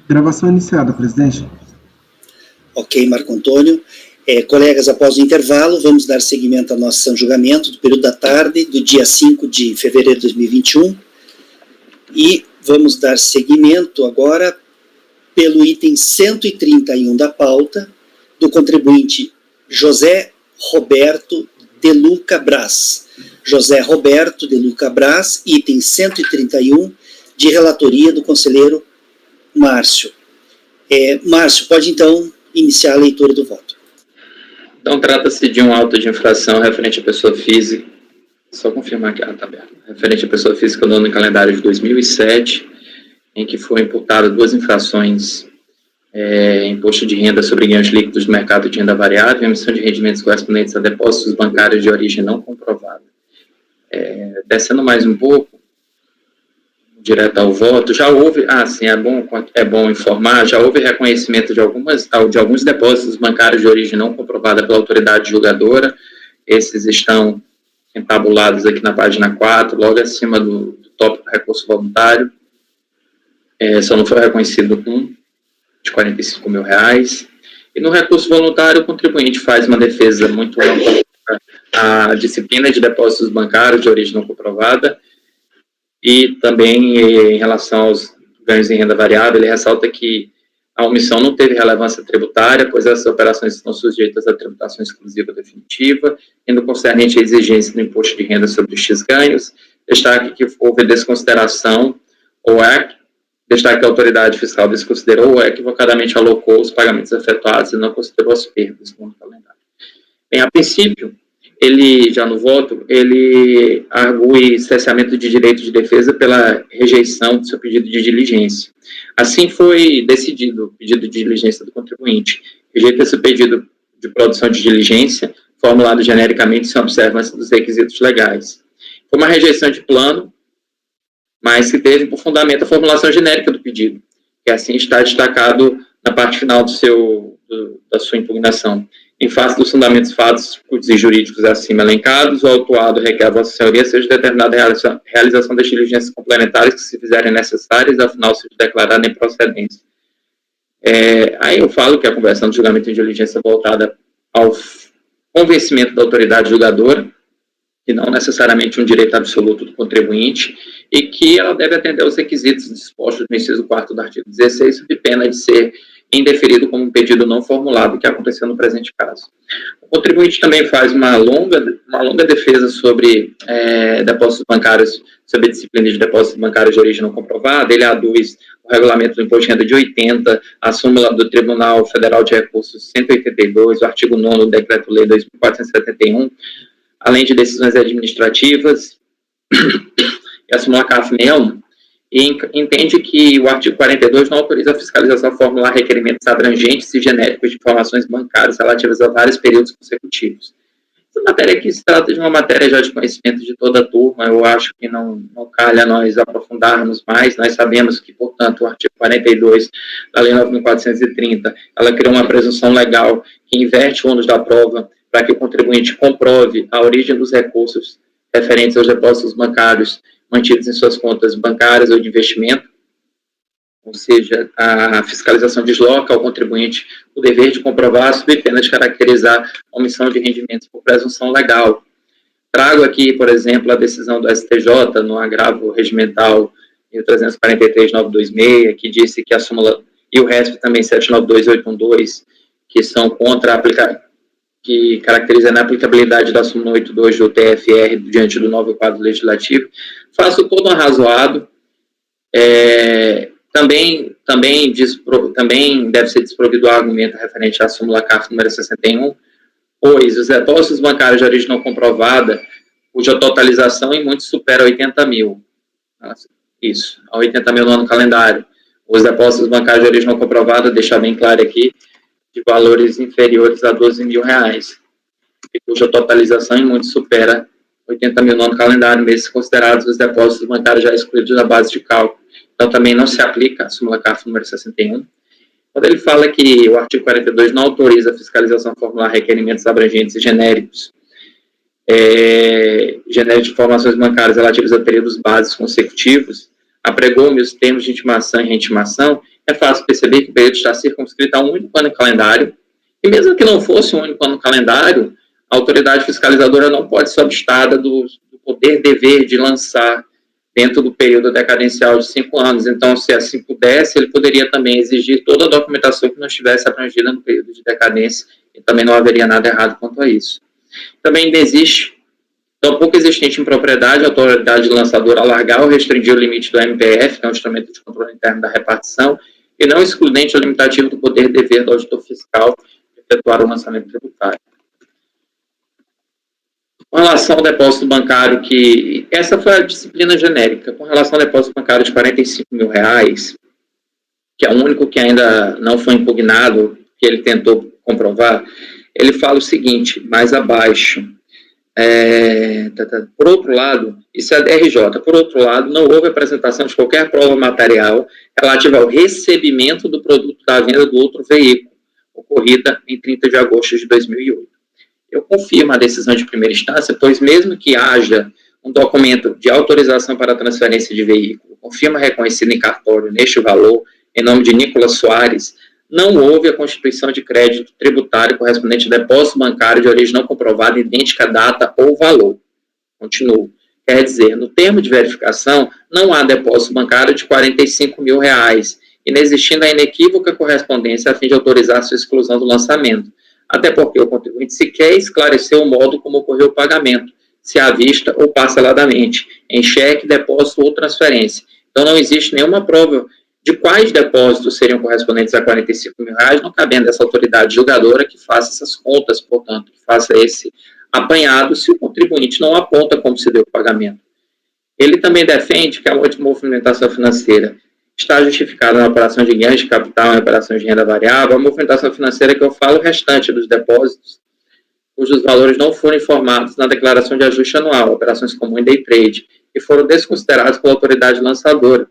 Gravação iniciada, presidente. Ok, Marco Antônio. Colegas, após o intervalo, vamos dar seguimento ao nosso julgamento do período da tarde, do dia 5 de fevereiro de 2021, e vamos dar seguimento agora pelo item 131 da pauta, do contribuinte José Roberto de Luca Braz. José Roberto de Luca Braz, item 131, de relatoria do conselheiro Márcio. Márcio, pode então iniciar a leitura do voto. Então, trata-se de um auto de infração referente à pessoa física, só confirmar que está aberto, referente à pessoa física no ano calendário de 2007, em que foram imputadas duas infrações, imposto de renda sobre ganhos líquidos do mercado de renda variável e emissão de rendimentos correspondentes a depósitos bancários de origem não comprovada. Descendo mais um pouco, direto ao voto, já houve, sim, é bom informar, já houve reconhecimento de alguns depósitos bancários de origem não comprovada pela autoridade julgadora. Esses estão entabulados aqui na página 4, logo acima do tópico recurso voluntário. Só não foi reconhecido um, de R$45 mil. E no recurso voluntário, o contribuinte faz uma defesa muito ampla à disciplina de depósitos bancários de origem não comprovada. E também, em relação aos ganhos em renda variável, ele ressalta que a omissão não teve relevância tributária, pois essas operações estão sujeitas à tributação exclusiva definitiva, indo concernente à exigência do imposto de renda sobre X ganhos. Destaque que houve desconsideração, destaque que a autoridade fiscal desconsiderou ou equivocadamente alocou os pagamentos efetuados e não considerou as perdas no calendário. Bem, a princípio, ele, já no voto, ele argue cessamento de direito de defesa pela rejeição do seu pedido de diligência. Assim foi decidido o pedido de diligência do contribuinte. Rejeita esse pedido de produção de diligência, formulado genericamente sem observância dos requisitos legais. Foi uma rejeição de plano, mas que teve por fundamento a formulação genérica do pedido, que assim está destacado na parte final da sua impugnação. Em face dos fundamentos fáticos e jurídicos acima elencados, o autuado requer a Vossa Senhoria seja determinada a realização das diligências complementares que se fizerem necessárias, afinal seja declarada em procedência. Aí eu falo que a conversão do julgamento de diligência voltada ao convencimento da autoridade julgadora, que não necessariamente um direito absoluto do contribuinte, e que ela deve atender aos requisitos dispostos no inciso 4º do artigo 16, sob pena de ser indeferido como um pedido não formulado, que aconteceu no presente caso. O contribuinte também faz uma longa defesa sobre depósitos bancários, sobre a disciplina de depósitos bancários de origem não comprovada. Ele aduz o regulamento do imposto de renda de 80, a súmula do Tribunal Federal de Recursos 182, o artigo 9º do Decreto-Lei 2471, além de decisões administrativas, e a súmula CAF-61, e entende que o artigo 42 não autoriza a fiscalização a formular requerimentos abrangentes e genéricos de informações bancárias relativas a vários períodos consecutivos. Essa matéria aqui se trata de uma matéria já de conhecimento de toda a turma, eu acho que não calha nós aprofundarmos mais. Nós sabemos que, portanto, o artigo 42 da Lei 9.430, ela cria uma presunção legal que inverte o ônus da prova para que o contribuinte comprove a origem dos recursos referentes aos depósitos bancários mantidos em suas contas bancárias ou de investimento, ou seja, a fiscalização desloca ao contribuinte o dever de comprovar, sob pena de caracterizar a omissão de rendimentos por presunção legal. Trago aqui, por exemplo, a decisão do STJ no agravo regimental 1343-926, que disse que a súmula, e o resto também 792-812, que são contra a aplicação, que caracteriza a aplicabilidade da súmula 82 do TFR diante do novo quadro legislativo. Faço todo um arrazoado. Também deve ser desprovido o argumento referente à súmula CAF número 61, pois os depósitos bancários de origem não comprovada, cuja totalização em muitos supera 80 mil. Isso, a 80 mil no ano calendário. Os depósitos bancários de origem não comprovada, deixar bem claro aqui, de valores inferiores a R$12 mil, e cuja totalização em muitos supera 80 mil no ano calendário, mesmo considerados os depósitos bancários já excluídos da base de cálculo. Então, também não se aplica a súmula CAF número 61. Quando ele fala que o artigo 42 não autoriza a fiscalização a formular requerimentos abrangentes e genéricos, genéricos de informações bancárias relativas a períodos básicos consecutivos, apregou-me os termos de intimação e reintimação, é fácil perceber que o período está circunscrito a um único ano calendário, e mesmo que não fosse um único ano calendário, a autoridade fiscalizadora não pode ser obstada do poder-dever de lançar dentro do período decadencial de 5 anos. Então, se assim pudesse, ele poderia também exigir toda a documentação que não estivesse abrangida no período de decadência, e também não haveria nada errado quanto a isso. Também ainda existe, tão pouco existente em propriedade, a autoridade lançadora alargar ou restringir o limite do MPF, que é um instrumento de controle interno da repartição, e não excludente ou limitativo do poder-dever do auditor fiscal de efetuar o lançamento tributário. Com relação ao depósito bancário, que essa foi a disciplina genérica, com relação ao depósito bancário de R$45 mil, que é o único que ainda não foi impugnado, que ele tentou comprovar, ele fala o seguinte, mais abaixo, por outro lado, isso é a DRJ, por outro lado, não houve apresentação de qualquer prova material relativa ao recebimento do produto da venda do outro veículo, ocorrida em 30 de agosto de 2008. Eu confirmo a decisão de primeira instância, pois mesmo que haja um documento de autorização para transferência de veículo, com firma reconhecida em cartório neste valor, em nome de Nicolas Soares, não houve a constituição de crédito tributário correspondente a depósito bancário de origem não comprovada, idêntica à data ou valor. Continuo. Quer dizer, no termo de verificação, não há depósito bancário de R$45 mil, inexistindo a inequívoca correspondência a fim de autorizar sua exclusão do lançamento. Até porque o contribuinte sequer esclareceu o modo como ocorreu o pagamento, se à vista ou parceladamente, em cheque, depósito ou transferência. Então, não existe nenhuma prova de quais depósitos seriam correspondentes a R$45 mil, não cabendo essa autoridade julgadora que faça essas contas, portanto, que faça esse apanhado se o contribuinte não aponta como se deu o pagamento. Ele também defende que a movimentação financeira está justificada na operação de ganhos de capital em operações de renda variável, a movimentação financeira que eu falo, o restante dos depósitos, cujos valores não foram informados na declaração de ajuste anual, operações comuns e day trade, e foram desconsiderados pela autoridade lançadora,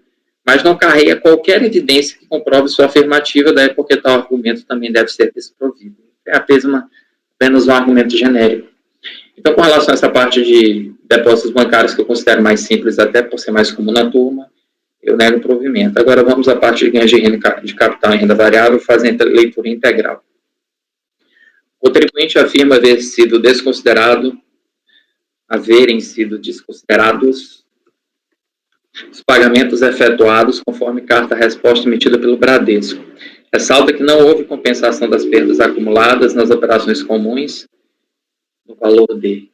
mas não carrega qualquer evidência que comprove sua afirmativa, daí porque tal argumento também deve ser desprovido. É apenas um argumento genérico. Então, com relação a essa parte de depósitos bancários, que eu considero mais simples, até por ser mais comum na turma, eu nego o provimento. Agora vamos à parte de ganhos de renda de capital em renda variável, fazendo leitura integral. O contribuinte afirma haverem sido desconsiderados os pagamentos efetuados conforme carta-resposta emitida pelo Bradesco. Ressalta que não houve compensação das perdas acumuladas nas operações comuns no valor de...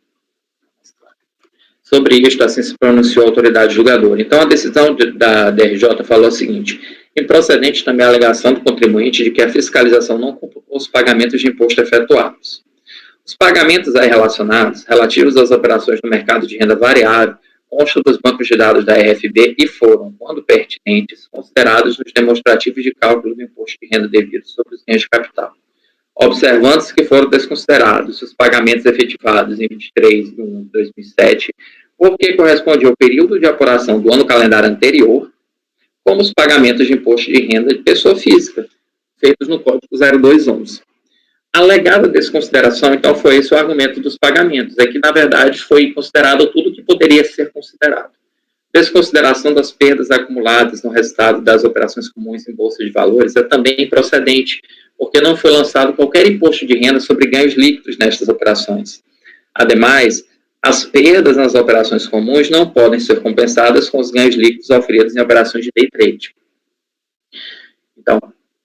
Sobre isto, assim se pronunciou a autoridade julgadora. Então, a decisão da DRJ falou o seguinte: improcedente também a alegação do contribuinte de que a fiscalização não computou os pagamentos de imposto efetuados. Os pagamentos aí relacionados, relativos às operações no mercado de renda variável, constam dos bancos de dados da RFB e foram, quando pertinentes, considerados nos demonstrativos de cálculo do imposto de renda devido sobre os ganhos de capital. Observando-se que foram desconsiderados os pagamentos efetivados em 23 de 1 de 2007, porque correspondia ao período de apuração do ano calendário anterior, como os pagamentos de imposto de renda de pessoa física, feitos no Código 0211. A alegada desconsideração, então, foi esse o argumento dos pagamentos, é que, na verdade, foi considerado tudo que poderia ser considerado. Desconsideração das perdas acumuladas no resultado das operações comuns em bolsa de valores é também improcedente, porque não foi lançado qualquer imposto de renda sobre ganhos líquidos nestas operações. Ademais, as perdas nas operações comuns não podem ser compensadas com os ganhos líquidos oferidos em operações de day trade. Então,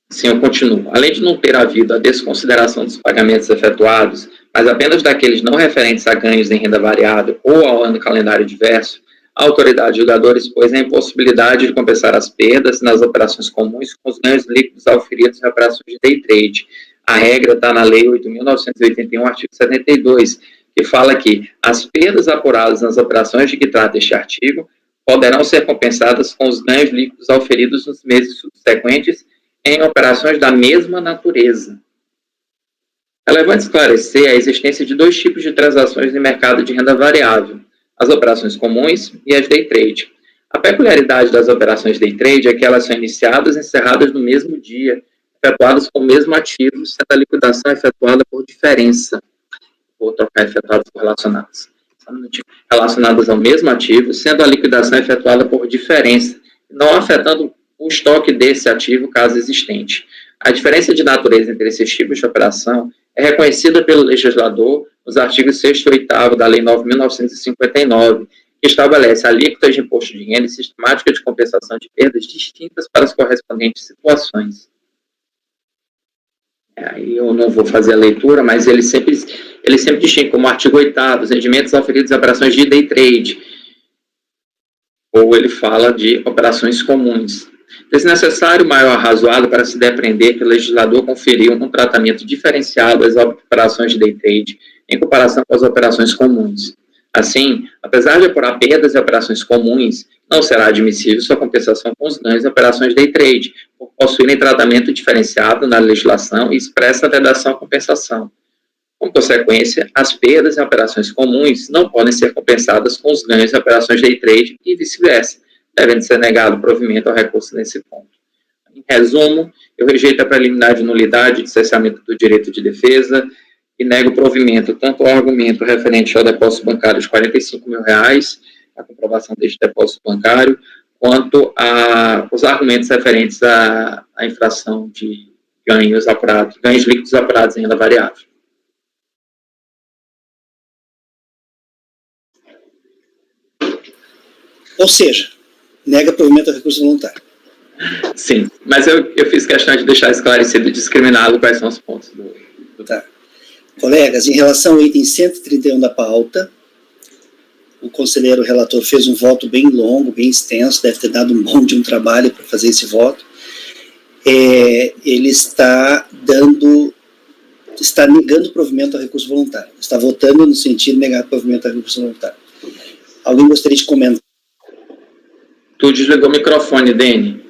sim, eu continuo. Além de não ter havido a desconsideração dos pagamentos efetuados, mas apenas daqueles não referentes a ganhos em renda variável ou ao ano calendário diverso, a autoridade julgadora expôs a impossibilidade de compensar as perdas nas operações comuns com os ganhos líquidos auferidos em operações de day trade. A regra está na Lei 8.981, artigo 72, que fala que as perdas apuradas nas operações de que trata este artigo poderão ser compensadas com os ganhos líquidos auferidos nos meses subsequentes em operações da mesma natureza. É relevante esclarecer a existência de dois tipos de transações no mercado de renda variável: as operações comuns e as day trade. A peculiaridade das operações day trade é que elas são iniciadas e encerradas no mesmo dia, efetuadas com o mesmo ativo, sendo a liquidação efetuada por diferença. Vou trocar efetuadas por relacionadas. Relacionadas ao mesmo ativo, sendo a liquidação efetuada por diferença, não afetando o estoque desse ativo, caso existente. A diferença de natureza entre esses tipos de operação é reconhecida pelo legislador nos artigos 6º e 8º da Lei 9.959, que estabelece alíquotas de imposto de renda e sistemática de compensação de perdas distintas para as correspondentes situações. Aí eu não vou fazer a leitura, mas ele sempre distingue como artigo 8º os rendimentos auferidos em operações de day trade, ou ele fala de operações comuns. Desnecessário, maior razoado para se depreender que o legislador conferiu um tratamento diferenciado às operações de day trade em comparação com as operações comuns. Assim, apesar de apurar perdas em operações comuns, não será admissível sua compensação com os ganhos em operações day trade, por possuírem tratamento diferenciado na legislação e expressa vedação à compensação. Como consequência, as perdas em operações comuns não podem ser compensadas com os ganhos em operações day trade e vice-versa, devendo ser negado o provimento ao recurso nesse ponto. Em resumo, eu rejeito a preliminar de nulidade de cessamento do direito de defesa e nego o provimento tanto ao argumento referente ao depósito bancário de R$45 mil, a comprovação deste depósito bancário, quanto aos argumentos referentes à infração de ganhos líquidos apurados em renda variável. Ou seja, nega provimento ao recurso voluntário. Sim, mas eu fiz questão de deixar esclarecido e discriminado quais são os pontos do... Tá. Colegas, em relação ao item 131 da pauta, o conselheiro relator fez um voto bem longo, bem extenso, deve ter dado um bom de um trabalho para fazer esse voto. Ele está negando provimento ao recurso voluntário. Está votando no sentido de negar provimento ao recurso voluntário. Alguém gostaria de comentar? Tu desligou o microfone, Dene.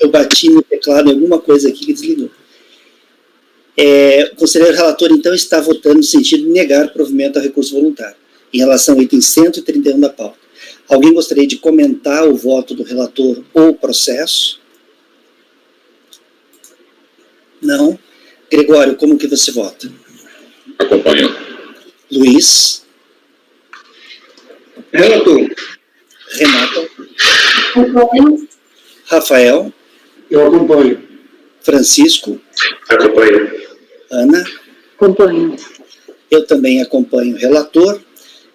Eu bati no teclado em alguma coisa aqui que desligou. O conselheiro relator, então, está votando no sentido de negar provimento ao recurso voluntário, em relação ao item 131 da pauta. Alguém gostaria de comentar o voto do relator ou o processo? Não? Gregório, como que você vota? Acompanho. Luiz? Relator. Renata? Acompanho. Rafael? Eu acompanho. Francisco? Acompanho. Ana? Acompanho. Eu também acompanho o relator.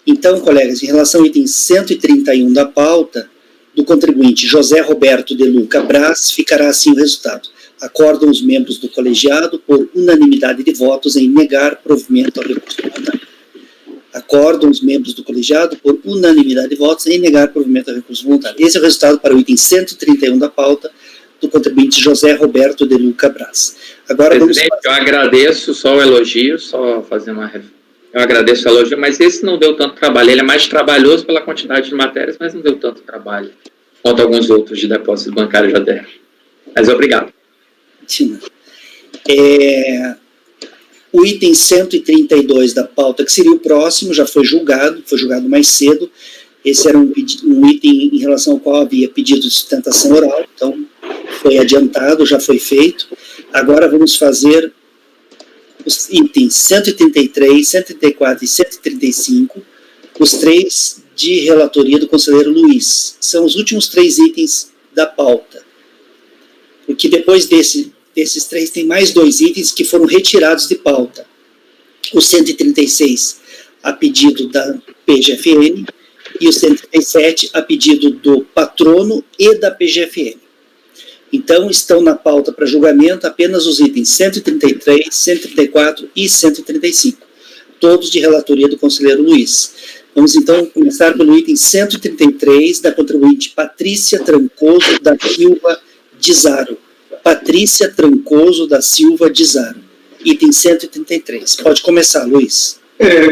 Então, colegas, em relação ao item 131 da pauta, do contribuinte José Roberto de Luca Braz, ficará assim o resultado. Acordam os membros do colegiado por unanimidade de votos em negar provimento ao recurso voluntário. Acordam os membros do colegiado por unanimidade de votos em negar provimento ao recurso voluntário. Esse é o resultado para o item 131 da pauta, do contribuinte José Roberto de Luca Braz. Agora Presidente, eu agradeço só o elogio, eu agradeço o elogio, mas esse não deu tanto trabalho, ele é mais trabalhoso pela quantidade de matérias, mas não deu tanto trabalho quanto alguns outros de depósito bancário já deram. Mas obrigado. O item 132 da pauta, que seria o próximo, já foi julgado mais cedo. Esse era um item em relação ao qual havia pedido de sustentação oral, então foi adiantado, já foi feito. Agora vamos fazer os itens 133, 134 e 135, os três de relatoria do conselheiro Luiz. São os últimos três itens da pauta. Porque depois desses três tem mais dois itens que foram retirados de pauta. O 136, a pedido da PGFN, e o 137, a pedido do patrono e da PGFN. Então, estão na pauta para julgamento apenas os itens 133, 134 e 135, todos de relatoria do conselheiro Luiz. Vamos, então, começar pelo item 133, da contribuinte Patrícia Trancoso da Silva de Zaro. Patrícia Trancoso da Silva de Zaro. Item 133. Pode começar, Luiz.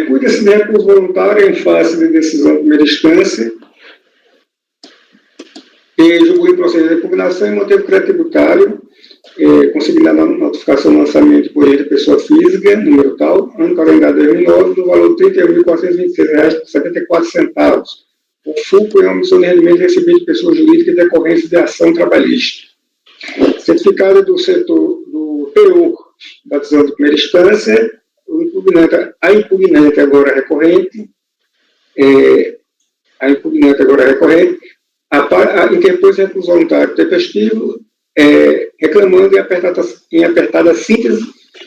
Cuida-se de recurso voluntário em face de decisão de primeira instância, julgou em processo de impugnação e manteve o crédito tributário, consignado na notificação de lançamento por ele, pessoa física, número tal, ano calendário 2009, no valor de R$ 31.426,74, o fulcro em omissão de rendimento recebido de pessoa jurídica em decorrência de ação trabalhista. Certificado do setor do teor da decisão de primeira instância, a impugnante agora recorrente, interpôs recurso voluntário tempestivo, reclamando em apertada síntese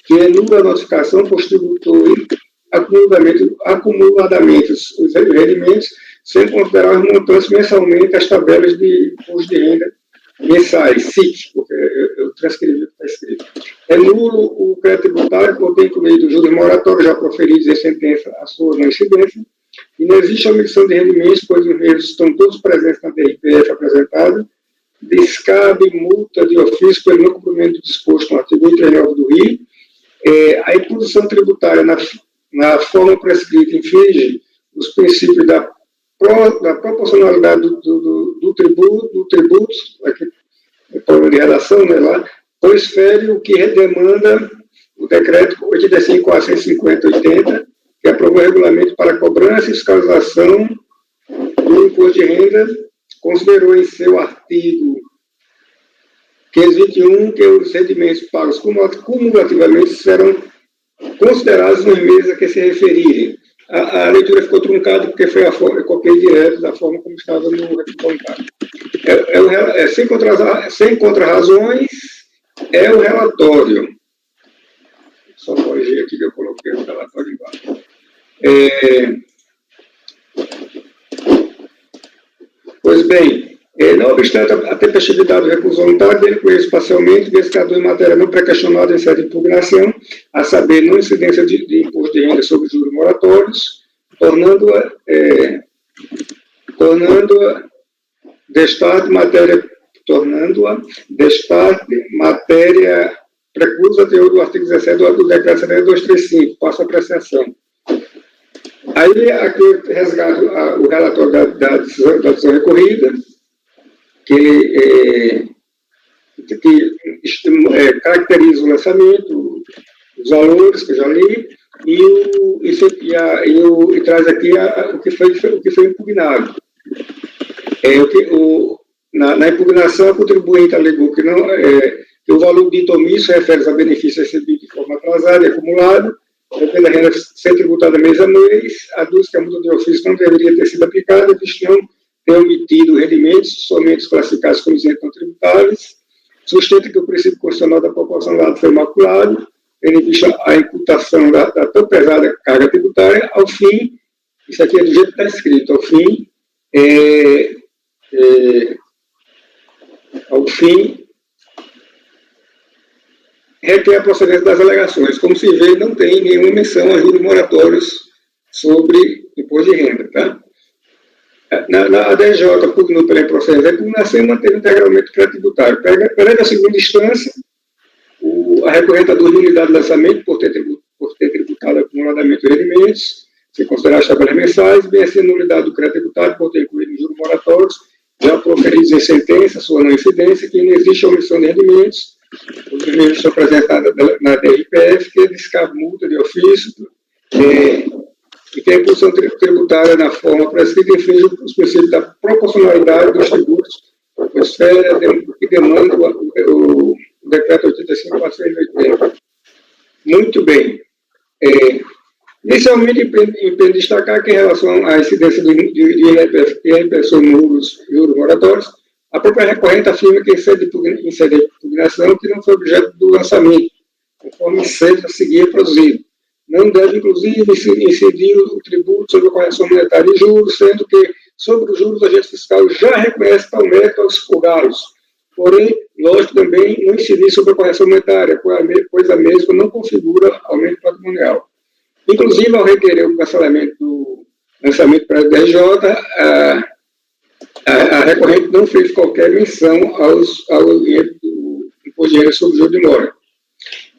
que anula a notificação, constitui acumuladamente os rendimentos, sem considerar os montantes mensalmente as tabelas de imposto de renda mensais, SIC, porque eu transcrevi o que está escrito. É nulo o crédito tributário por ter incluído juros moratórios já proferidos em sentença à sua não incidência, e não existe omissão de rendimentos, pois os meios estão todos presentes na DRPF apresentada, descabe multa de ofício pelo não cumprimento disposto no artigo 139 do RI, a imposição tributária na forma prescrita infringe os princípios da proporcionalidade do tributo, aqui é problema de redação, né, lá, pois fere o que demanda o decreto 85.450/80, que aprovou o regulamento para cobrança e fiscalização do imposto de renda, considerou em seu artigo 521 que os rendimentos pagos cumulativamente serão considerados nos meses a que se referirem. A leitura ficou truncada porque foi eu copiei direto da forma como estava no recomendado. Sem contrarrazões, é o relatório. Só corrigir aqui que eu coloquei o relatório embaixo. Pois bem, não obstante a tempestividade do recurso voluntário, ele conhece parcialmente, descadou em matéria não pré-questionada em sede de impugnação, a saber, não incidência de imposto de renda sobre juros moratórios, tornando-a destaque matéria preclusa teor do artigo 17 do decreto 7235, passa a apreciação. Aí, aqui eu resgato o relatório da decisão recorrida, que caracteriza o lançamento, os valores que eu já li, e traz aqui o que foi impugnado. Na impugnação, a contribuinte alegou que o valor dito omisso refere-se a benefício recebido de forma atrasada e acumulado, depende da renda ser tributada mês a mês, aduz que a multa de ofício não deveria ter sido aplicada, visto não ter omitido rendimentos somente os classificados como isentos não tributáveis, sustenta que o princípio constitucional da proporcionalidade foi maculado, tendo em vista a imputação da tão pesada carga tributária, ao fim, isso aqui é do jeito que está escrito, ao fim, requer a procedência das alegações. Como se vê, não tem nenhuma menção a juros moratórios sobre imposto de renda, tá? A DRJ pugnou pela improcedência da impugnação e manteve integralmente o crédito tributário. Perante a segunda instância, a recorrente aduz nulidade de lançamento por ter tributado acumuladamente os rendimentos, se considerar as tabelas mensais, bem assim a nulidade do crédito tributário por ter incluído juros moratórios, já proferidos em sentença, sua não incidência, que não existe omissão de rendimentos, os rendimentos são apresentados na DRPF, que descabe multa de ofício, e que a imposição tributária na forma prescrita infringe os princípios da proporcionalidade dos tributos, pois que demanda o decreto 85.480. Muito bem. Inicialmente, empreendo destacar que, em relação à incidência de IRPF sobre juros moratórios, a própria recorrente afirma que, em sede de impugnação, que não foi objeto do lançamento, conforme sede a seguir produzido. Não deve, inclusive, incidir o tributo sobre a correção monetária de juros, sendo que, sobre os juros, o agente fiscal já reconhece tal mérito aos expurgados. Porém, lógico também não incidir sobre a correção monetária, pois a mesma não configura aumento patrimonial. Inclusive, ao requerer o cancelamento do lançamento para a DRJ, a recorrente não fez qualquer menção ao imposto de renda sobre o juro de mora.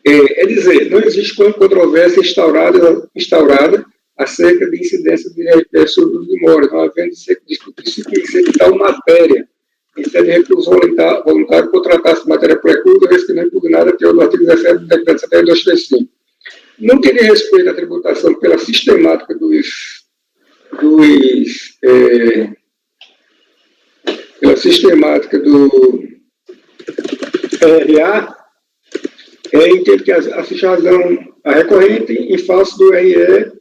É dizer, não existe controvérsia instaurada acerca de incidência de IRPF sobre o juro de mora, não havendo discutir tal matéria, em sede de recurso voluntário por tratar-se de matéria preclusa, vez que não é impugnada pelo artigo 17 do decreto 7235. No que diz respeito à tributação pela sistemática pela sistemática do RA, entendo que a fichazão recorrente em face do RE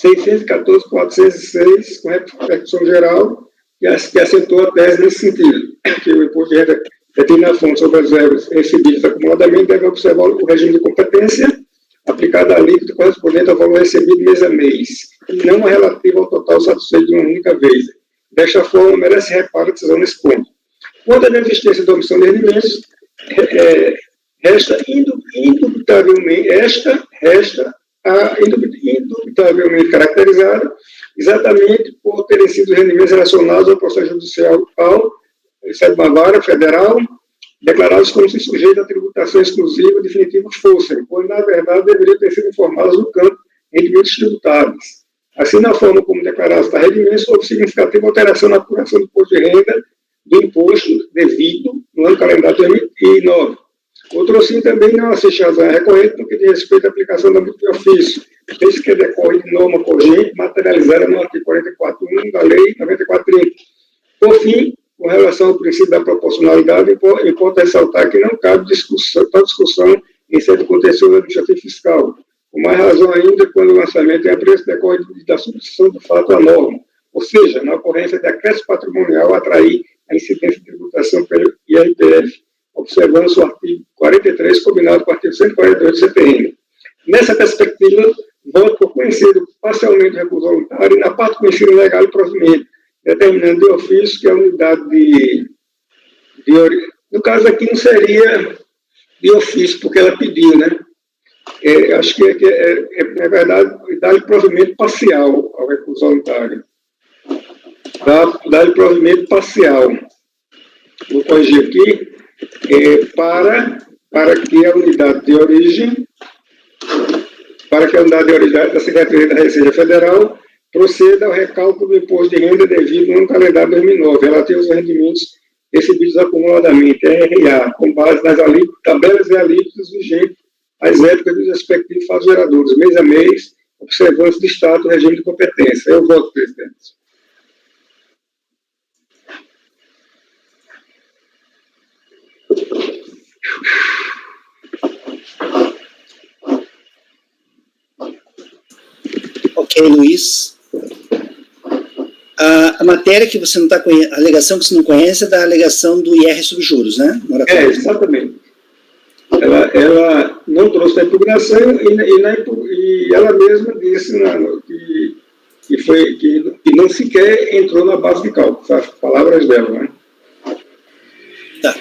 614.406, com repercussão geral, que assentou a tese nesse sentido, que o imposto de renda retido na fonte sobre as verbas recebidas acumuladamente deve observar o regime de competência aplicado à alíquota correspondente ao valor recebido mês a mês, e não a relativa ao total satisfeito de uma única vez. Desta forma, merece reparo a decisão nesse ponto. Quanto à existência da omissão de rendimentos, resta indubitavelmente caracterizado exatamente por terem sido rendimentos relacionados ao processo judicial de uma vara federal, declarados como se sujeitos à tributação exclusiva definitiva fossem, pois, na verdade, deveriam ter sido informados no campo de rendimentos tributáveis. Assim, na forma como declarados tais rendimentos, houve significativa alteração na apuração do imposto de renda do imposto devido no ano calendário de 2009. Outro sim também não assiste razão recorrente no que diz respeito à aplicação da multa de ofício, desde que decorre de norma cogente materializada no artigo 44.1 da Lei 9430. Por fim, com relação ao princípio da proporcionalidade, importa ressaltar que não cabe tal discussão em sede contencioso administrativo fiscal, com mais razão ainda quando o lançamento em apreço decorre da substituição do fato à norma, ou seja, na ocorrência de acréscimo patrimonial atrair a incidência de tributação pelo IRPF, observando-se o artigo 43, combinado com o artigo 142 do CPM. Nessa perspectiva, voto por conhecido parcialmente o recurso voluntário e na parte conhecida legal e provimento, determinando de ofício que a unidade de no caso aqui não seria de ofício, porque ela pediu, né? Acho que é verdade, dar-lhe provimento parcial ao recurso voluntário. Dar-lhe provimento parcial. Vou corrigir aqui. Para que a unidade de origem da Secretaria da Receita Federal proceda ao recálculo do imposto de renda devido no ano calendário 2009, relativo aos rendimentos recebidos acumuladamente, RA, com base nas tabelas e alíquotas vigentes às épocas dos respectivos fatos geradores, mês a mês, observância de status do regime de competência. Eu voto, presidente. Ok, Luiz. A matéria que você não está conhecendo, a alegação que você não conhece é da alegação do IR sobre juros, né? Exatamente. Ela não trouxe a impugnação e ela mesma disse que não sequer entrou na base de cálculo, as palavras dela, né? Tá.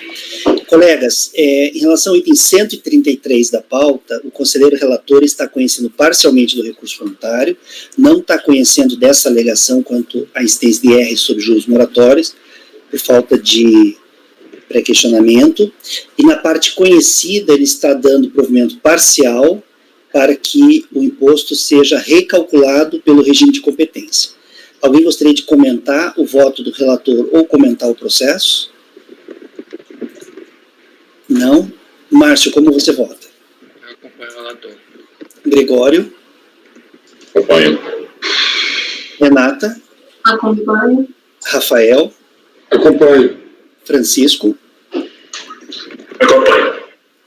Colegas, em relação ao item 133 da pauta, o conselheiro relator está conhecendo parcialmente do recurso voluntário, não está conhecendo dessa alegação quanto à instância de IR sobre juros moratórios, por falta de pré-questionamento, e na parte conhecida ele está dando provimento parcial para que o imposto seja recalculado pelo regime de competência. Alguém gostaria de comentar o voto do relator ou comentar o processo? Não? Márcio, como você vota? Eu acompanho o relator. Gregório? Acompanho. Renata? Acompanho. Rafael? Acompanho. Francisco? Acompanho.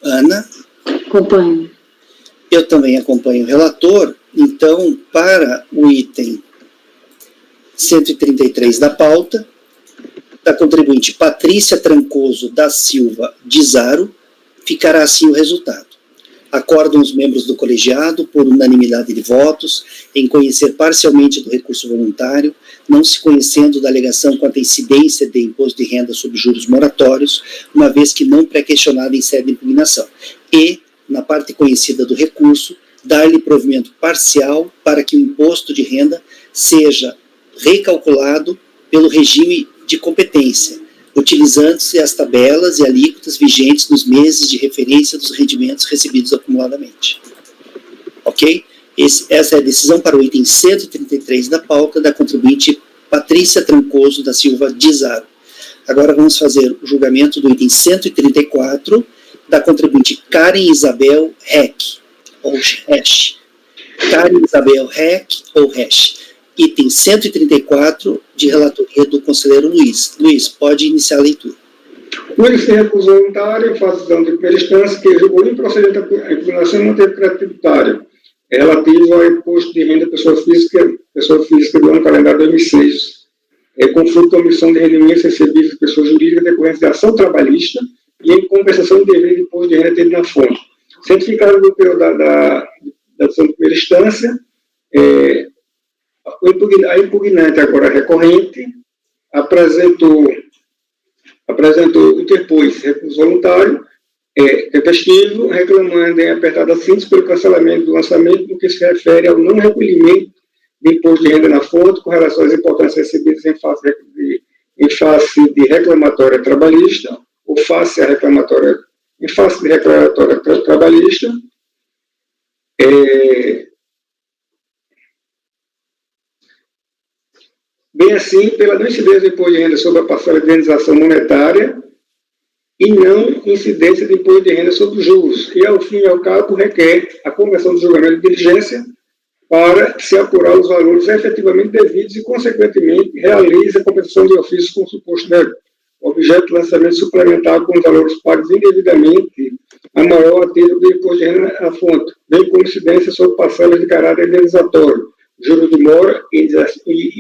Ana? Acompanho. Eu também acompanho o relator. Então, para o item 133 da pauta, da contribuinte Patrícia Trancoso da Silva de Zaro, ficará assim o resultado. Acordam os membros do colegiado, por unanimidade de votos, em conhecer parcialmente do recurso voluntário, não se conhecendo da alegação quanto à incidência de imposto de renda sobre juros moratórios, uma vez que não pré-questionada em sede de impugnação, e, na parte conhecida do recurso, dar-lhe provimento parcial para que o imposto de renda seja recalculado pelo regime de competência, utilizando-se as tabelas e alíquotas vigentes nos meses de referência dos rendimentos recebidos acumuladamente. Ok? Essa é a decisão para o item 133 da pauta da contribuinte Patrícia Trancoso da Silva de Zaro. Agora vamos fazer o julgamento do item 134 da contribuinte Karen Isabel Heck, ou Hesch. Karen Isabel Heck, ou Hesch. Item 134, de relatoria do conselheiro Luiz. Luiz, pode iniciar a leitura. Por esse recurso voluntário, faço de primeira instância que julgou improcedente a impugnação não teve crédito tributário relativo ao imposto de renda pessoa física do ano calendário 2006, conflito com a omissão de rendimentos recebidos de pessoas jurídicas decorrentes de ação trabalhista e em compensação de dever de imposto de renda tido na fonte. Certificado do período da decisão de primeira instância, a impugnante, agora recorrente, interpôs recurso voluntário, tempestivo, reclamando em apertada síntese pelo cancelamento do lançamento no que se refere ao não recolhimento de imposto de renda na fonte com relação às importâncias recebidas em face de reclamatória trabalhista ou em face de reclamatória trabalhista, bem assim pela não incidência de imposto de renda sobre a parcela de indenização monetária e não incidência de imposto de renda sobre os juros, e ao fim e ao cabo requer a conversão do julgamento de diligência para se apurar os valores efetivamente devidos e, consequentemente, realize a compensação de ofício com suposto débito, objeto de lançamento suplementar com os valores pagos indevidamente a maior a título de imposto de renda à fonte, bem como incidência sobre parcelas de caráter indenizatório, juros de mora e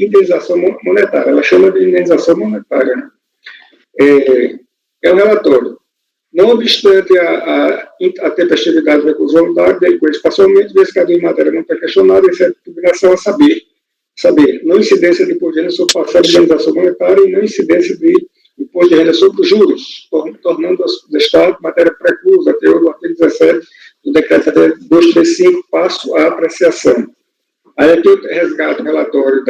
indenização monetária. Ela chama de indenização monetária, né? É um relatório. Não obstante a tempestividade do recurso voluntário, delinquente parcialmente, vez que a em matéria não está questionada, exceto publicação a saber, não incidência de imposto de renda sobre parcela de indenização monetária e não incidência de imposto de renda sobre os juros, tornando o Estado matéria preclusa, até o artigo 17 do decreto 235, passo à apreciação. Aí aqui eu resgato o relatório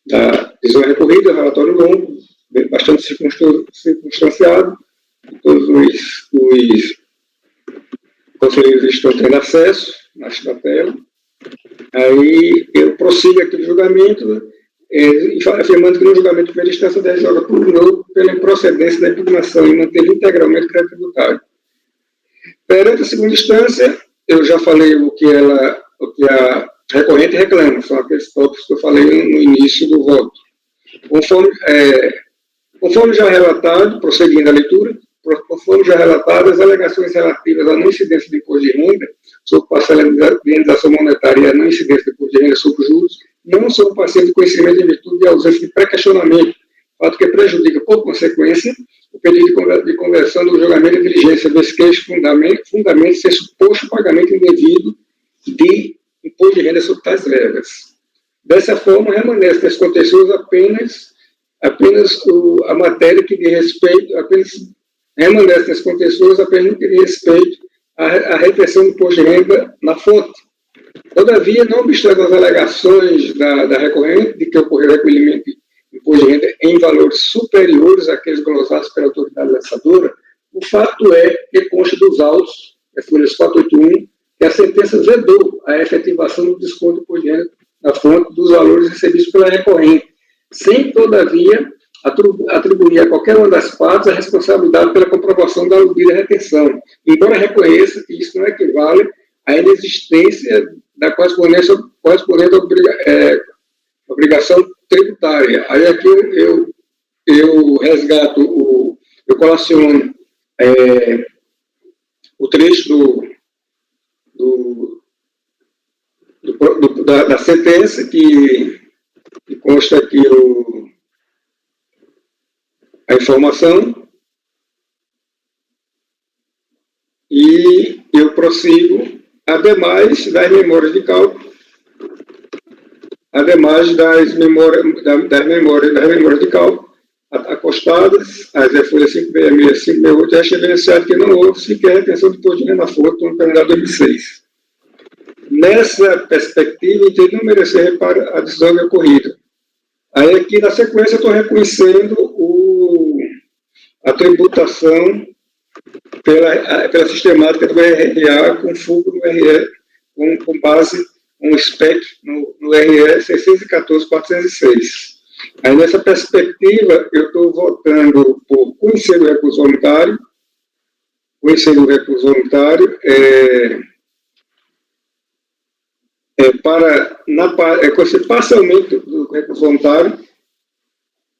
da decisão recorrida, relatório longo, bastante circunstanciado, todos os conselheiros estão tendo acesso na tela. Aí eu prossigo aqui no julgamento, afirmando que no julgamento de primeira instância da DJ pugnou pela improcedência da impugnação e manteve integralmente o crédito tributário. Perante a segunda instância, eu já falei o que a recorrente reclama, são aqueles tópicos que eu falei no início do voto. Conforme já relatado, prosseguindo a leitura, conforme já relatado, as alegações relativas à não incidência de imposto de renda sobre parcela de indenização monetária e a não incidência de imposto de renda sobre juros não são passíveis de conhecimento em virtude de ausência de pré-questionamento, fato que prejudica, por consequência, o pedido de conversão do julgamento de diligência, vez que este fundamento ser suposto pagamento indevido de imposto de renda sobre tais verbas. Dessa forma, remanesce nesse contencioso apenas a matéria que diz respeito, remanesce nesse contencioso apenas que diz respeito à retenção do imposto de renda na fonte. Todavia, não obstante as alegações da recorrente de que ocorreu recolhimento de imposto de renda em valores superiores àqueles glosados pela autoridade lançadora, o fato é que consta dos autos, folhas 481, que a sentença vedou a efetivação do desconto do imposto de renda na fonte dos valores recebidos pela recorrente, sem, todavia, atribuir a qualquer uma das partes a responsabilidade pela comprovação da aludida retenção, embora reconheça que isso não equivale à inexistência da correspondente obrigação tributária. Aí aqui eu resgato, eu colaciono o trecho da sentença que consta aqui a informação, e eu prossigo, ademais das memórias de cálculo, ademais das memórias de cálculo acostadas, as folhas 566 e 568, é evidenciado que não houve sequer retenção de imposto de renda na fonte no calendário 2006. Nessa perspectiva, entendo não merecer reparo a decisão ocorrida. Aí aqui, na sequência, eu estou reconhecendo a tributação pela sistemática do RRA com fogo no RE, com base um SPEC no RE 614.406. Aí, nessa perspectiva, eu estou votando por conhecer o recurso voluntário, conhecer parcialmente do recurso voluntário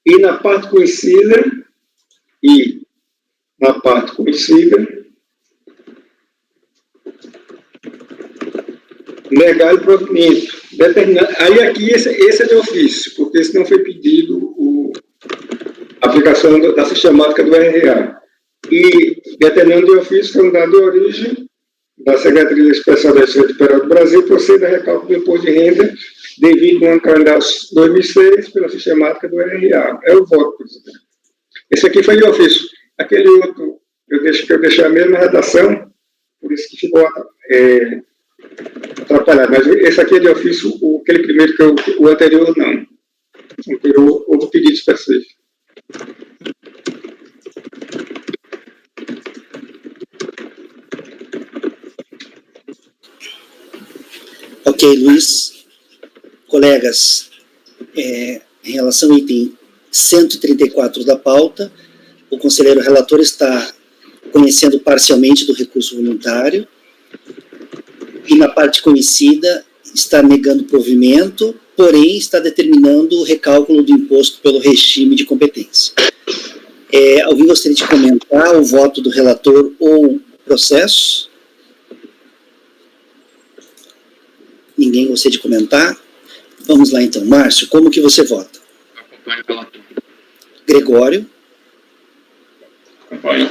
e na parte conhecida negar o provimento. Aí aqui esse é de ofício, porque esse não foi pedido a aplicação da sistemática do RRA. E determinando de ofício que é um dado de origem da Secretaria Especial da Receita Federal do Brasil, proceda a recálculo do imposto de renda devido ao ano calendário 2006 pela sistemática do RRA. É o voto, presidente. Esse aqui foi de ofício. Aquele outro, eu deixei a mesma redação, por isso que ficou atrapalhado. Mas esse aqui é de ofício, aquele primeiro o anterior não. O anterior houve pedido específico. Ok, Luiz. Colegas, em relação ao item 134 da pauta, o conselheiro relator está conhecendo parcialmente do recurso voluntário e, na parte conhecida, está negando provimento, porém está determinando o recálculo do imposto pelo regime de competência. Alguém gostaria de comentar o voto do relator ou o processo? Ninguém gostaria de comentar? Vamos lá então. Márcio, como que você vota? Acompanho o relator. Gregório? Acompanho.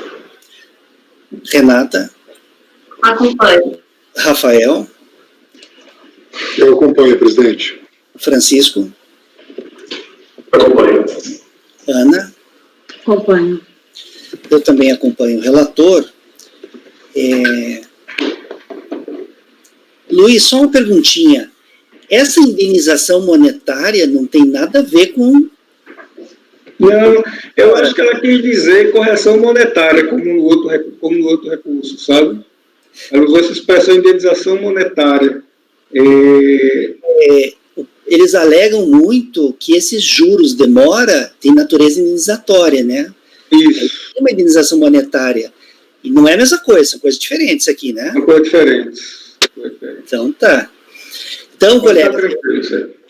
Renata? Acompanho. Rafael? Eu acompanho, presidente. Francisco? Acompanho. Ana? Acompanho. Eu também acompanho o relator. Luiz, só uma perguntinha. Essa indenização monetária não tem nada a ver com... Não, eu acho que ela quis dizer correção monetária, como no outro recurso, sabe? Ela usou essa expressão indenização monetária. Eles alegam muito que esses juros demora tem natureza indenizatória, né? Isso. Tem uma indenização monetária. E não é a mesma coisa, são coisas diferentes aqui, né? Uma coisa diferente. Então, tá. Então, colega,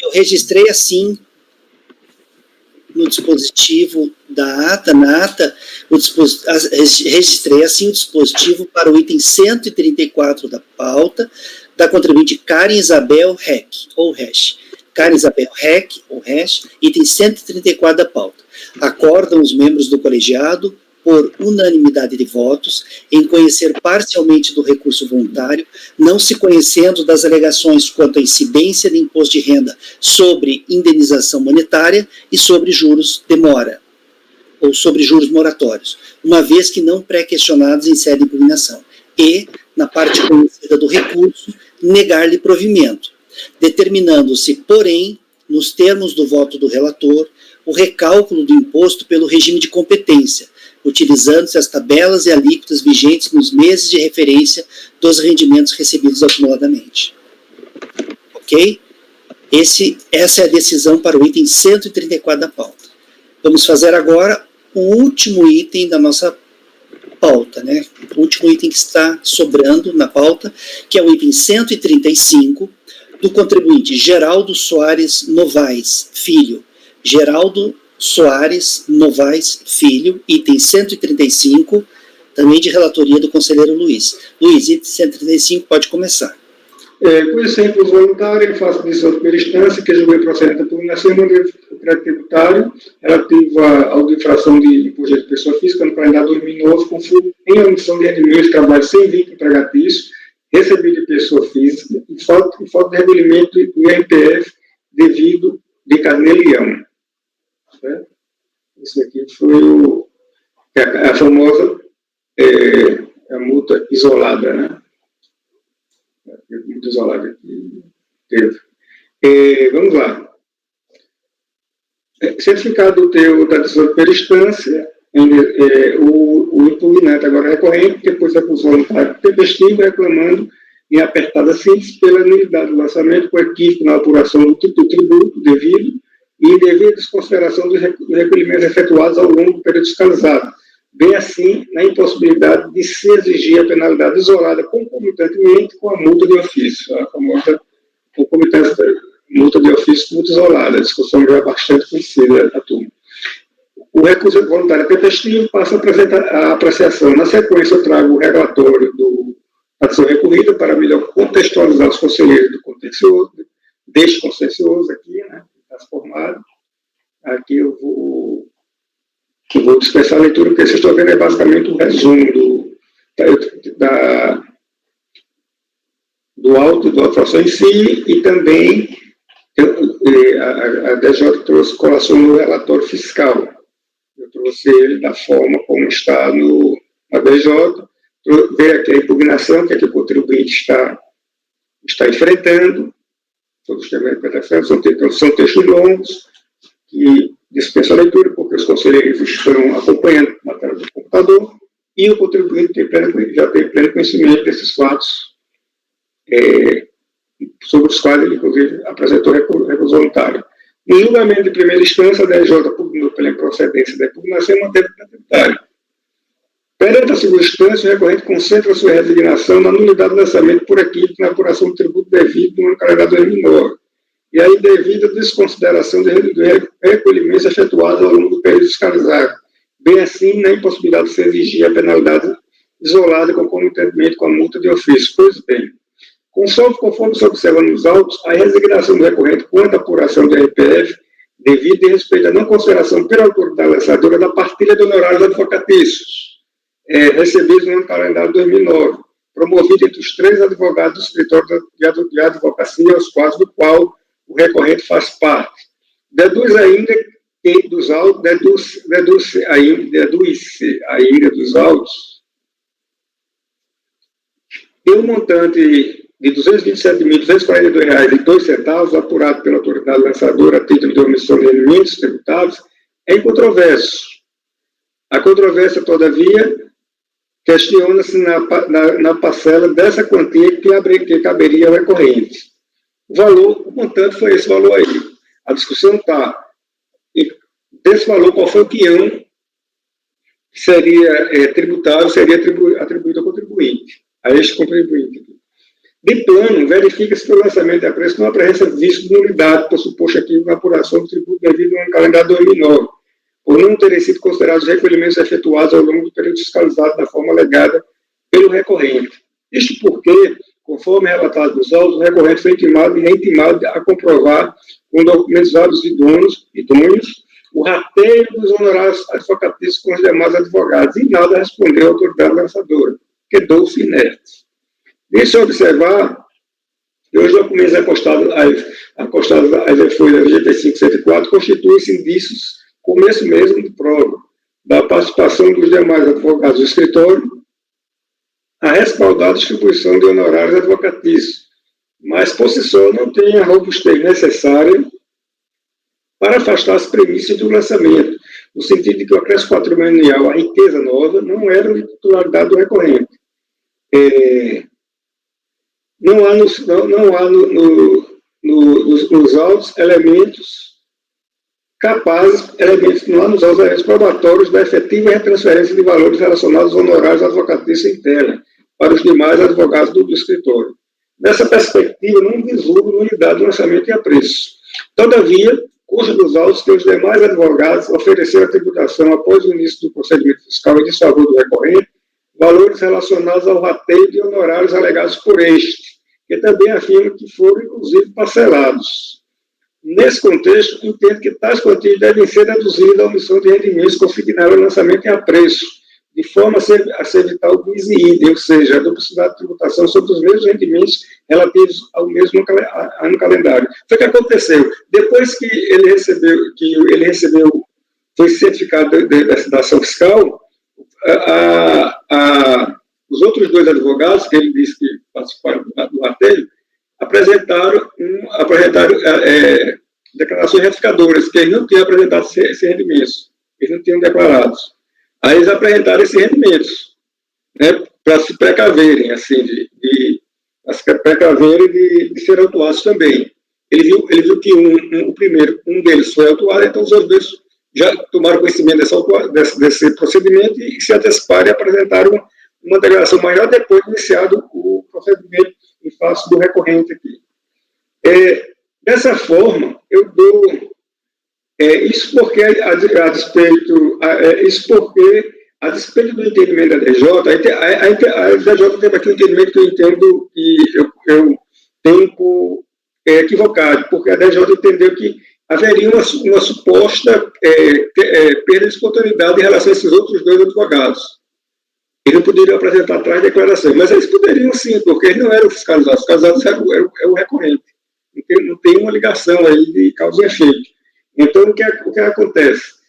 eu registrei assim no dispositivo da ata, registrei assim o dispositivo para o item 134 da pauta, da contribuinte Karen Isabel Heck, ou Hash. Karen Isabel Heck, ou Hash, item 134 da pauta. Acordam os membros do colegiado, por unanimidade de votos, em conhecer parcialmente do recurso voluntário, não se conhecendo das alegações quanto à incidência de imposto de renda sobre indenização monetária e sobre juros de mora, ou sobre juros moratórios, uma vez que não pré-questionados em sede de impugnação, e, na parte conhecida do recurso, negar-lhe provimento, determinando-se, porém, nos termos do voto do relator, o recálculo do imposto pelo regime de competência, utilizando-se as tabelas e alíquotas vigentes nos meses de referência dos rendimentos recebidos acumuladamente. Ok? Essa é a decisão para o item 134 da pauta. Vamos fazer agora o último item da nossa pauta, né? O último item que está sobrando na pauta, que é o item 135, do contribuinte Geraldo Soares Novaes, filho. Geraldo Soares Novaes Filho, item 135, também de relatoria do conselheiro Luiz. Luiz, item 135, pode começar. Conhecendo por voluntário, em face de decisão de primeira instância, que julguei procedente a impugnação do crédito tributário relativa à infração de imposto de pessoa física no calendário 2009, com fundo em omissão de rendimento de trabalho sem vínculo empregatício, recebido de pessoa física e falta de recolhimento do INPF devido de Carnelião. Isso aqui foi a famosa a multa isolada, né? Multa isolada que teve. Vamos lá. Certificado da decisão de primeira instância, o impugnante agora recorrente, depois acusou voluntário tempestivo, reclamando em apertada síntese pela nulidade do lançamento com equívoco na apuração do tributo devido e indevida desconsideração dos recolhimentos efetuados ao longo do período fiscalizado, bem assim na impossibilidade de se exigir a penalidade isolada concomitantemente com a multa de ofício, a famosa concomitância multa de ofício, multa isolada, a discussão já é bastante conhecida da turma. O recurso voluntário tempestivo passa a apresentar a apreciação. Na sequência, eu trago o relatório ação recorrida para melhor contextualizar os conselheiros do contencioso, deste contencioso aqui, né, transformado. Aqui eu vou dispensar a leitura, porque vocês estão vendo é basicamente um resumo do auto da infração em si, e também a DJ trouxe colação no relatório fiscal. Eu trouxe ele da forma como está na DJ, ver aqui a impugnação que o contribuinte está enfrentando, todos os temas são textos longos, que dispensam a leitura, porque os conselheiros estão acompanhando na tela do computador, e o contribuinte já tem pleno conhecimento desses fatos, sobre os quais ele, inclusive, apresentou recurso voluntário. No julgamento de primeira instância, a DJ pugnou pela improcedência da impugnação e manteve o tributário. Perante a segunda instância, o recorrente concentra sua resignação na nulidade do lançamento por equipe na apuração do tributo devido no ano calendário 2009, e aí devido à desconsideração do recolhimento efetuado ao longo do período fiscalizado, bem assim na impossibilidade de se exigir a penalidade isolada concomitantemente com a multa de ofício. Pois bem, conforme se observa nos autos, a resignação do recorrente quanto à apuração do RPF, devido em respeito à não consideração pela autoridade lançadora da partilha de honorários advocatícios, recebidos no ano calendário 2009, promovido entre os 3 advogados do escritório de advocacia, aos quais do qual o recorrente faz parte. Deduz ainda que dos autos, deduz-se ainda dos autos, que o montante de R$ 227.242,02 apurado pela autoridade lançadora a título de omissão de rendimentos tributáveis é incontroverso. A controvérsia, todavia, questiona-se na parcela dessa quantia que caberia ao recorrente. O montante foi esse valor aí. A discussão está, desse valor, qual foi o quinhão que seria tributável, seria atribuído ao contribuinte, a este contribuinte. De plano, verifica-se que o lançamento da preço não apresenta visto de nulidade por suposto aqui na apuração do tributo devido ao calendário 2009, por não terem sido considerados recolhimentos efetuados ao longo do período fiscalizado da forma alegada pelo recorrente. Isto porque, conforme relatado nos autos, o recorrente foi intimado e reintimado a comprovar, com documentos válidos idôneos, o rateio dos honorários advocatícios com os demais advogados, e nada respondeu à autoridade lançadora, quedou-se inerte. Deixa eu observar que os documentos acostados às folhas 85 e 104 constituem-se indícios, começo mesmo de prova, da participação dos demais advogados do escritório a respaldar a distribuição de honorários advocatícios, mas por si só não tem a robustez necessária para afastar as premissas do lançamento, no sentido de que o acréscimo patrimonial, a riqueza nova, não era de titularidade do recorrente. Não há nos autos elementos capazes, não há nos autos elementos probatórios da efetiva retransferência de valores relacionados aos honorários advocatícios internos para os demais advogados do escritório. Nessa perspectiva, não vislumbra nulidade do lançamento e a preço. Todavia, cujo dos autos que os demais advogados ofereceram a tributação após o início do procedimento fiscal em desfavor do recorrente, valores relacionados ao rateio de honorários alegados por este, que também afirma que foram, inclusive, parcelados. Nesse contexto, entendo que tais quantias devem ser deduzidas à omissão de rendimentos consignados ao lançamento e a preço, de forma a se evitar o bis in idem, ou seja, a duplicidade de tributação sobre os mesmos rendimentos relativos ao mesmo ano calendário. Foi o que aconteceu. Depois que ele recebeu, foi certificado da ação fiscal, os outros 2 advogados, que ele disse que participaram do rateio, apresentaram declarações retificadoras, que eles não tinham apresentado esses rendimentos, eles não tinham declarados. Aí eles apresentaram esses rendimentos, né, para se precaverem, assim, de ser autuados também. Ele viu que um deles foi autuado, então os outros 2 já tomaram conhecimento desse procedimento e se anteciparam e apresentaram uma declaração maior depois de iniciado o procedimento em face do recorrente aqui. Dessa forma, eu dou isso porque a despeito do entendimento da DJ, a DJ teve aqui um entendimento que eu entendo que eu tenho por equivocado, porque a DJ entendeu que haveria uma suposta perda de espontaneidade em relação a esses outros dois advogados. Eles não poderiam apresentar atrás declarações, mas eles poderiam sim, porque eles não eram fiscalizados. Os fiscalizados eram o recorrente. Não tem uma ligação aí de causa e efeito. Então, o que acontece?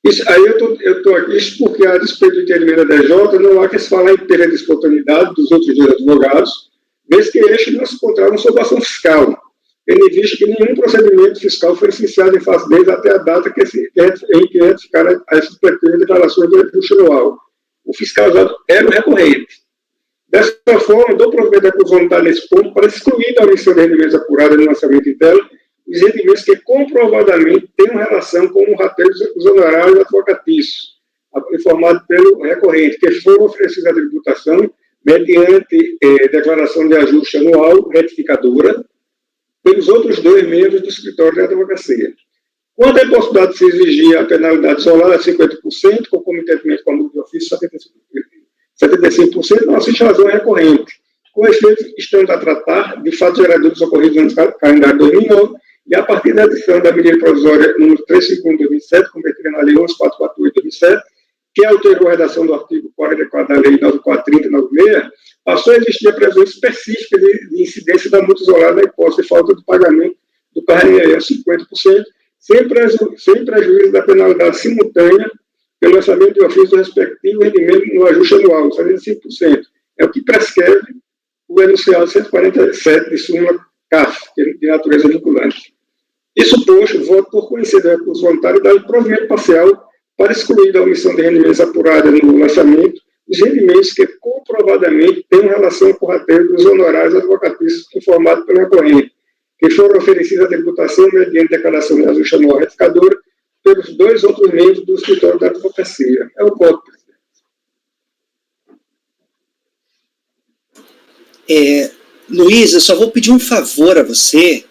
Isso, aí eu estou aqui, isso porque, a despeito do entendimento da DJ, não há que se falar em perda de espontaneidade dos outros dois advogados, mesmo que estes não se encontravam sob ação fiscal, tendo em vista que nenhum procedimento fiscal foi iniciado em face deles até a data em que retificaram as respectivas declarações de ajuste anual. O fiscalizado era o recorrente. Dessa forma, dou provimento à conclusão voluntária nesse ponto para excluir da omissão de rendimentos apurados no lançamento interno os rendimentos que comprovadamente tenham relação com o rateio dos honorários advocatícios, informado pelo recorrente, que foram oferecidos à tributação mediante declaração de ajuste anual retificadora pelos outros dois membros do escritório de advocacia. Quanto à possibilidade de se exigir a penalidade isolada de 50%, concomitantemente com a multa de ofício 75%, não assiste razão recorrente. Com efeito, estamos a tratar de fatos geradores ocorridos no calendário de 2009 e a partir da edição da medida provisória número 351 de 2007, convertida na lei 11448 de 2007, que alterou a redação do artigo 44 da lei 9430 e 96, passou a existir a previsão específica de incidência da multa isolada na hipótese de falta de pagamento do carnê 50%, sem prejuízo da penalidade simultânea pelo lançamento de ofício do respectivo rendimento no ajuste anual, 75%. É o que prescreve o enunciado 147 de súmula CAF, de natureza vinculante. Isso posto, voto por conhecer do recurso voluntário e dar provimento parcial para excluir da omissão de rendimentos apurada no lançamento os rendimentos que comprovadamente têm relação com o rateio dos honorários advocatícios informados pelo recorrente, que foram oferecidos à tributação mediante declaração de ajuste anual retificadora pelos dois outros membros do escritório da advocacia. É o voto, presidente. Luiz, eu só vou pedir um favor a você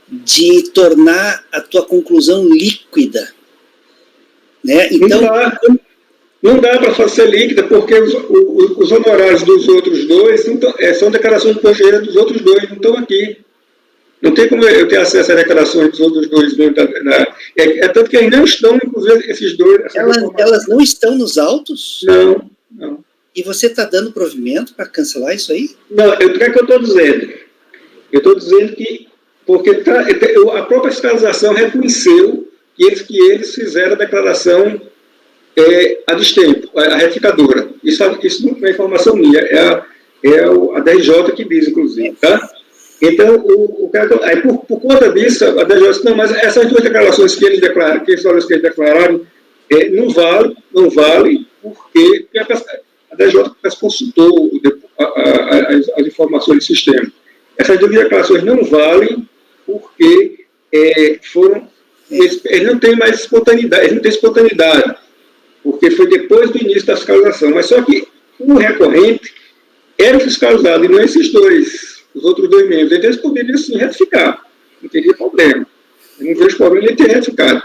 de tornar a tua conclusão líquida. Né? Então, não dá para fazer líquida, porque os honorários dos outros dois são declarações de imposto de renda dos outros dois, não estão aqui. Não tem como eu ter acesso às declarações dos outros dois. Tanto que eles não estão, inclusive, esses dois... Elas não estão nos autos? Não. E você está dando provimento para cancelar isso aí? Não, o que é que eu estou dizendo? Eu estou dizendo que... Porque a própria fiscalização reconheceu que eles fizeram a declaração a destempo, a retificadora. Isso não é informação minha, é a DJ que diz, inclusive, tá? Então, por conta disso, a DJ disse, não, mas essas duas declarações que eles declararam, que eles declararam, não vale, porque a DJ consultou as informações do sistema. Essas duas declarações não valem porque eles não têm mais espontaneidade, eles não têm espontaneidade, porque foi depois do início da fiscalização. Mas só que o recorrente era fiscalizado, e não esses dois, os outros dois membros. Então, eles poderiam, sim, retificar. Não teria problema. Eu não vejo problema em ter retificado.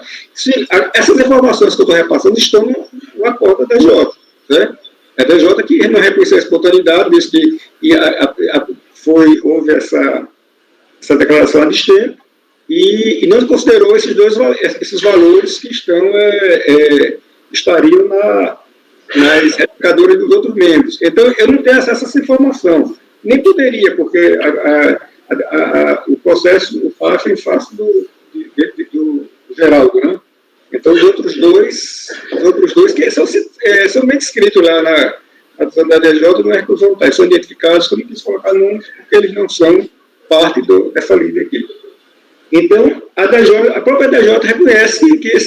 Essas informações que eu estou repassando estão no acordo da DJ. Né? A DJ que não reconheceu a espontaneidade, disse que houve essa declaração a destempo, e não considerou esses valores que estariam nas retificadoras dos outros membros. Então, eu não tenho acesso a essa informação. Nem poderia, porque o processo, o FAF, em face do Geraldo, né? Então, os outros dois que são bem descritos lá na decisão da DJ, não é recurso voluntário, são identificados, que eu não quis colocar nomes, porque eles não são parte dessa lida aqui. Então, a própria DJ reconhece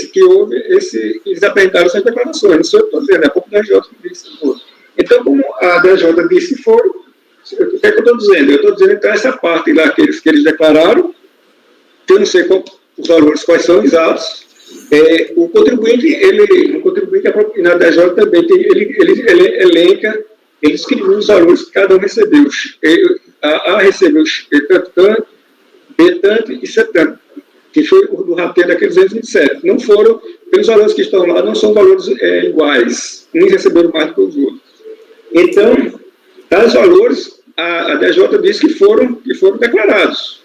que houve que eles apresentaram essas declarações. Isso eu estou dizendo, é a própria DJ que disse que foi. Então, como a DJ disse que foi, o que é que eu estou dizendo? Eu estou dizendo, então, essa parte lá que eles declararam, que eu não sei os valores quais são exatos, o contribuinte, na DJ também, ele elenca, ele escreveu os valores que cada um recebeu. A recebeu tanto, B tanto e C tanto, que foi o do rateio daqueles 227. Não foram pelos valores que estão lá, não são valores iguais, uns receberam mais do que os outros. Então, tais valores, a DJ diz que foram declarados.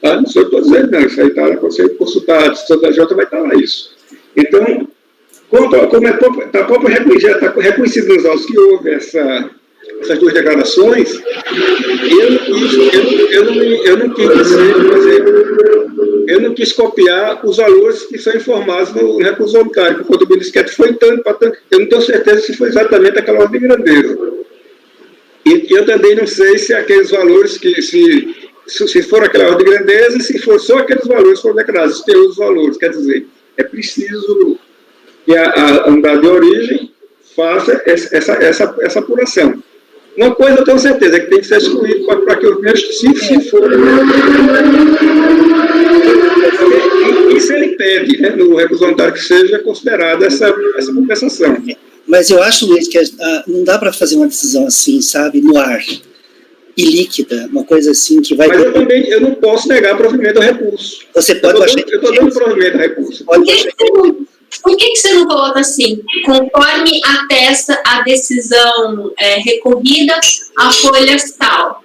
Tá? Não sei o que estou dizendo, não, isso aí está lá, você consultar, se o DJ vai estar lá isso. Então, como já está reconhecido nos autos que houve essas duas declarações, eu não quis dizer, por exemplo, eu não quis copiar os valores que são informados no recurso voluntário, que o contribuinte disse que foi tanto para tanto, eu não tenho certeza se foi exatamente aquela ordem de grandeza. E eu também não sei se aqueles valores se for aquela ordem de grandeza, se for só aqueles valores que foram declarados, se tem outros valores, quer dizer, é preciso que a unidade de origem faça essa apuração. Uma coisa eu tenho certeza, é que tem que ser excluído para que os mesmos, se for... Isso ele pede, né, no recurso voluntário, que seja considerada essa compensação. Mas eu acho, Luiz, que não dá para fazer uma decisão assim, sabe, no ar, e líquida, uma coisa assim que vai... Mas eu não posso negar provimento ao recurso. Você pode eu estou dando provimento ao recurso. Por que você não coloca assim, conforme atesta a decisão recorrida, a folha tal?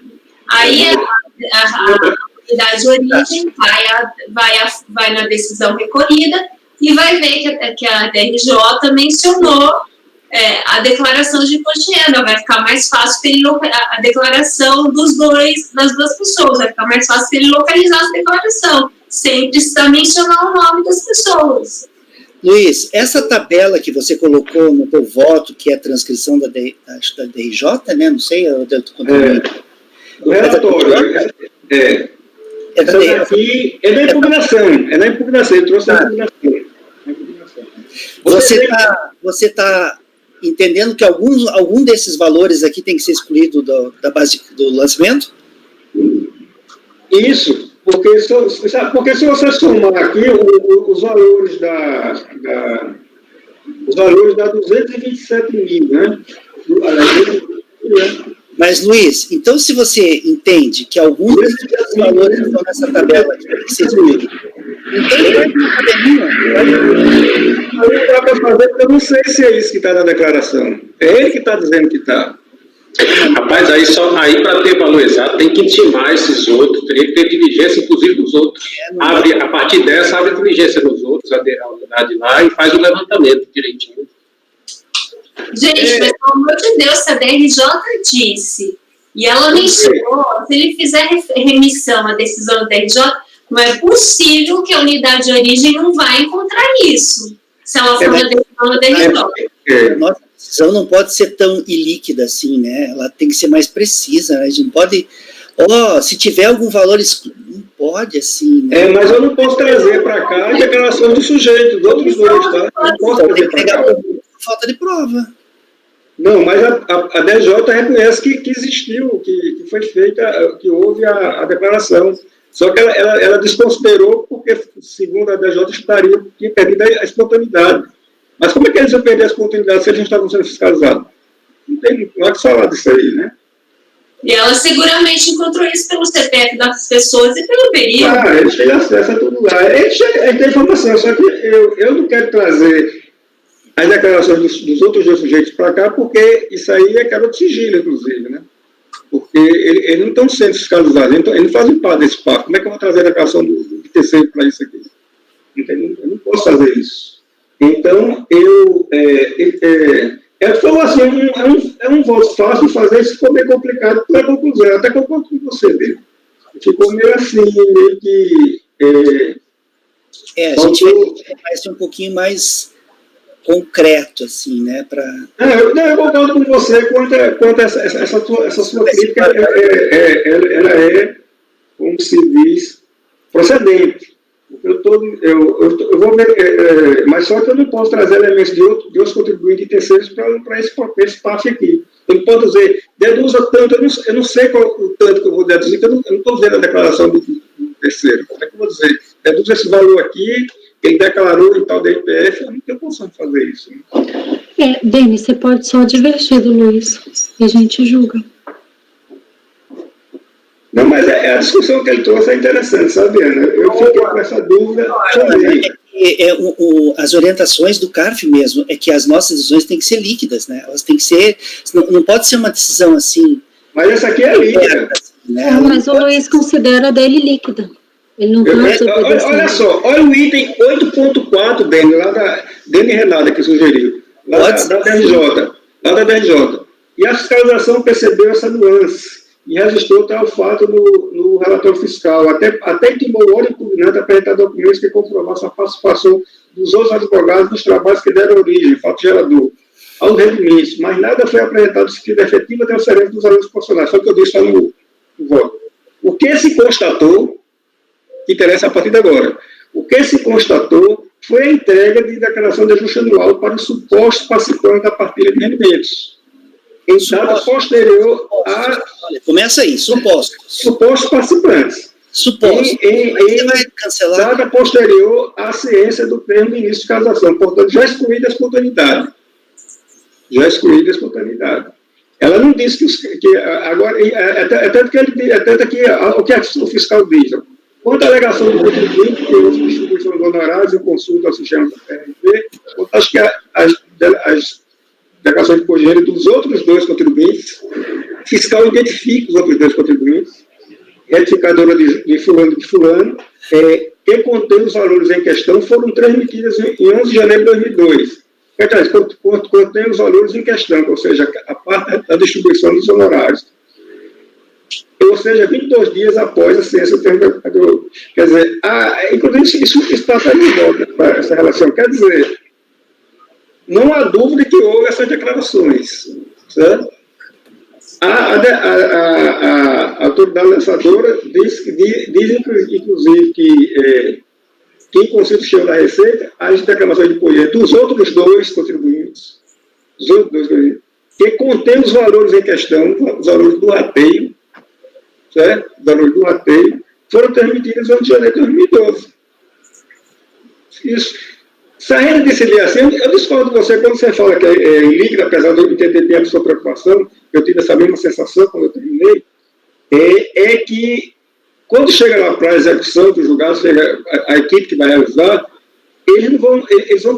Aí a unidade de origem vai na decisão recorrida e vai ver que a DRJ mencionou a declaração de imposto de renda. Vai ficar mais fácil a declaração das duas pessoas, vai ficar mais fácil para ele localizar a declaração, sem precisar mencionar o nome das pessoas. Luiz, essa tabela que você colocou no teu voto, que é a transcrição da DRJ, né? Não sei, eu o relatório. Essa daqui é da impugnação, eu trouxe a impugnação. Você está entendendo que algum desses valores aqui tem que ser excluído da base do lançamento? Isso. Porque se você somar aqui os valores da 227 mil, né? Mas, Luiz, então se você entende que alguns desses valores estão nessa tabela aqui, tem que ser excluído, então ele vai na academia. Aí dá para fazer, porque eu não sei se é isso que está na declaração. É ele que está dizendo que está. Rapaz, aí para ter valor exato, tem que intimar esses outros, teria que ter diligência, inclusive, dos outros. A partir dessa, abre diligência nos outros, a unidade lá, e faz o levantamento direitinho. Gente, mas pelo amor de Deus, se a DRJ disse, e ela mencionou, se ele fizer remissão à decisão da DRJ, não é possível que a unidade de origem não vai encontrar isso, se ela for na decisão da DRJ. Nossa decisão não pode ser tão ilíquida assim, né? Ela tem que ser mais precisa, né? A gente não pode... se tiver algum valor excluído, não pode assim, né? Mas eu não posso trazer para cá a declaração do sujeito, dos outros dois, tá? Eu não posso trazer para cá. Falta de prova. Não, mas a DJ reconhece que existiu, que foi feita, que houve a declaração. Só que ela desconsiderou porque, segundo a DJ, tinha perdido a espontaneidade. Mas como é que eles iam perder a espontaneidade se eles não estavam sendo fiscalizados? Não há que falar disso aí, né? E ela seguramente encontrou isso pelo CPF das pessoas e pelo período. Eles têm acesso a tudo lá. Eles têm informação, só que eu não quero trazer as declarações dos outros dois sujeitos para cá, porque isso aí é cara de sigilo, inclusive, né? Porque eles não estão sendo fiscalizados, eles não fazem parte desse papo. Como é que eu vou trazer a declaração do terceiro para isso aqui? Eu não posso fazer isso. Então, é um voto fácil de fazer, isso ficou bem complicado para a conclusão, até que eu conto com você mesmo. Ficou meio assim, meio que... a gente vai ser um pouquinho mais concreto, assim, né? Eu concordo com você quanto a essa sua crítica, ela é, como se diz, procedente. Eu vou ver, mas só que eu não posso trazer elementos de outros contribuintes e terceiros para esse PAF aqui. Eu não posso dizer, deduza tanto, eu não sei qual o tanto que eu vou deduzir, eu não estou vendo a declaração do terceiro. Como é que eu vou dizer? Deduza esse valor aqui, ele declarou em tal DPF, eu não tenho condição de fazer isso. Né? Denis, você pode só advertir do Luiz, e a gente julga. Não, mas a discussão que ele trouxe é interessante, sabe, Ana? Eu fiquei com essa dúvida também. as orientações do CARF mesmo é que as nossas decisões têm que ser líquidas, né? Elas têm que ser, não pode ser uma decisão assim. Mas essa aqui é líquida. Né? Mas o Luiz considera a dele líquida. Ele não está olha só, olha o item 8.4, Dani, lá da Dani Renata que sugeriu, lá da DRJ. E a fiscalização percebeu essa nuance e registrou tal fato no relatório fiscal, até intimou o órgão impugnante a apresentar documentos que comprovassem a participação dos outros advogados nos trabalhos que deram origem, fato gerador, aos rendimentos, mas nada foi apresentado no sentido efetivo da transferência dos valores proporcionais, só que eu disse lá no voto. O que se constatou, que interessa a partir de agora, o que se constatou foi a entrega de declaração de ajuste anual para os supostos participantes da partilha de rendimentos. Em data posterior a... Começa aí, supostos participantes. Suposto. Você vai cancelar. Data posterior à ciência do termo de início de casação. Portanto, já excluída a espontaneidade. Ela não disse que agora... Até que o que o fiscal diz. Quanto à alegação do contribuinte, que houve distribuição de honorários e consulta ao sistema da PRP, acho que as declarações de cogênero dos outros dois contribuintes, fiscal identifica os outros dois contribuintes, retificadora de fulano, que contém os valores em questão, foram transmitidas em 11 de janeiro de 2002. Contém os valores em questão, ou seja, a parte da distribuição dos honorários. Ou seja, 22 dias após a ciência do termo do... Quer dizer, inclusive isso está até de volta para essa relação. Quer dizer, não há dúvida que houve essas declarações, certo? A autoridade lançadora diz inclusive, que em conceito cheio da Receita, as declarações de poder dos outros dois contribuintes, que contém os valores em questão, os valores do rateio, certo? Os valores do rateio, foram transmitidos no de janeiro de 2012. Isso. Se a renda decidir assim, eu discordo de você quando você fala que é líquida, apesar de eu entender bem a sua preocupação, eu tive essa mesma sensação quando eu terminei, é que quando chega lá para a execução do julgado, chega a equipe que vai realizar, eles vão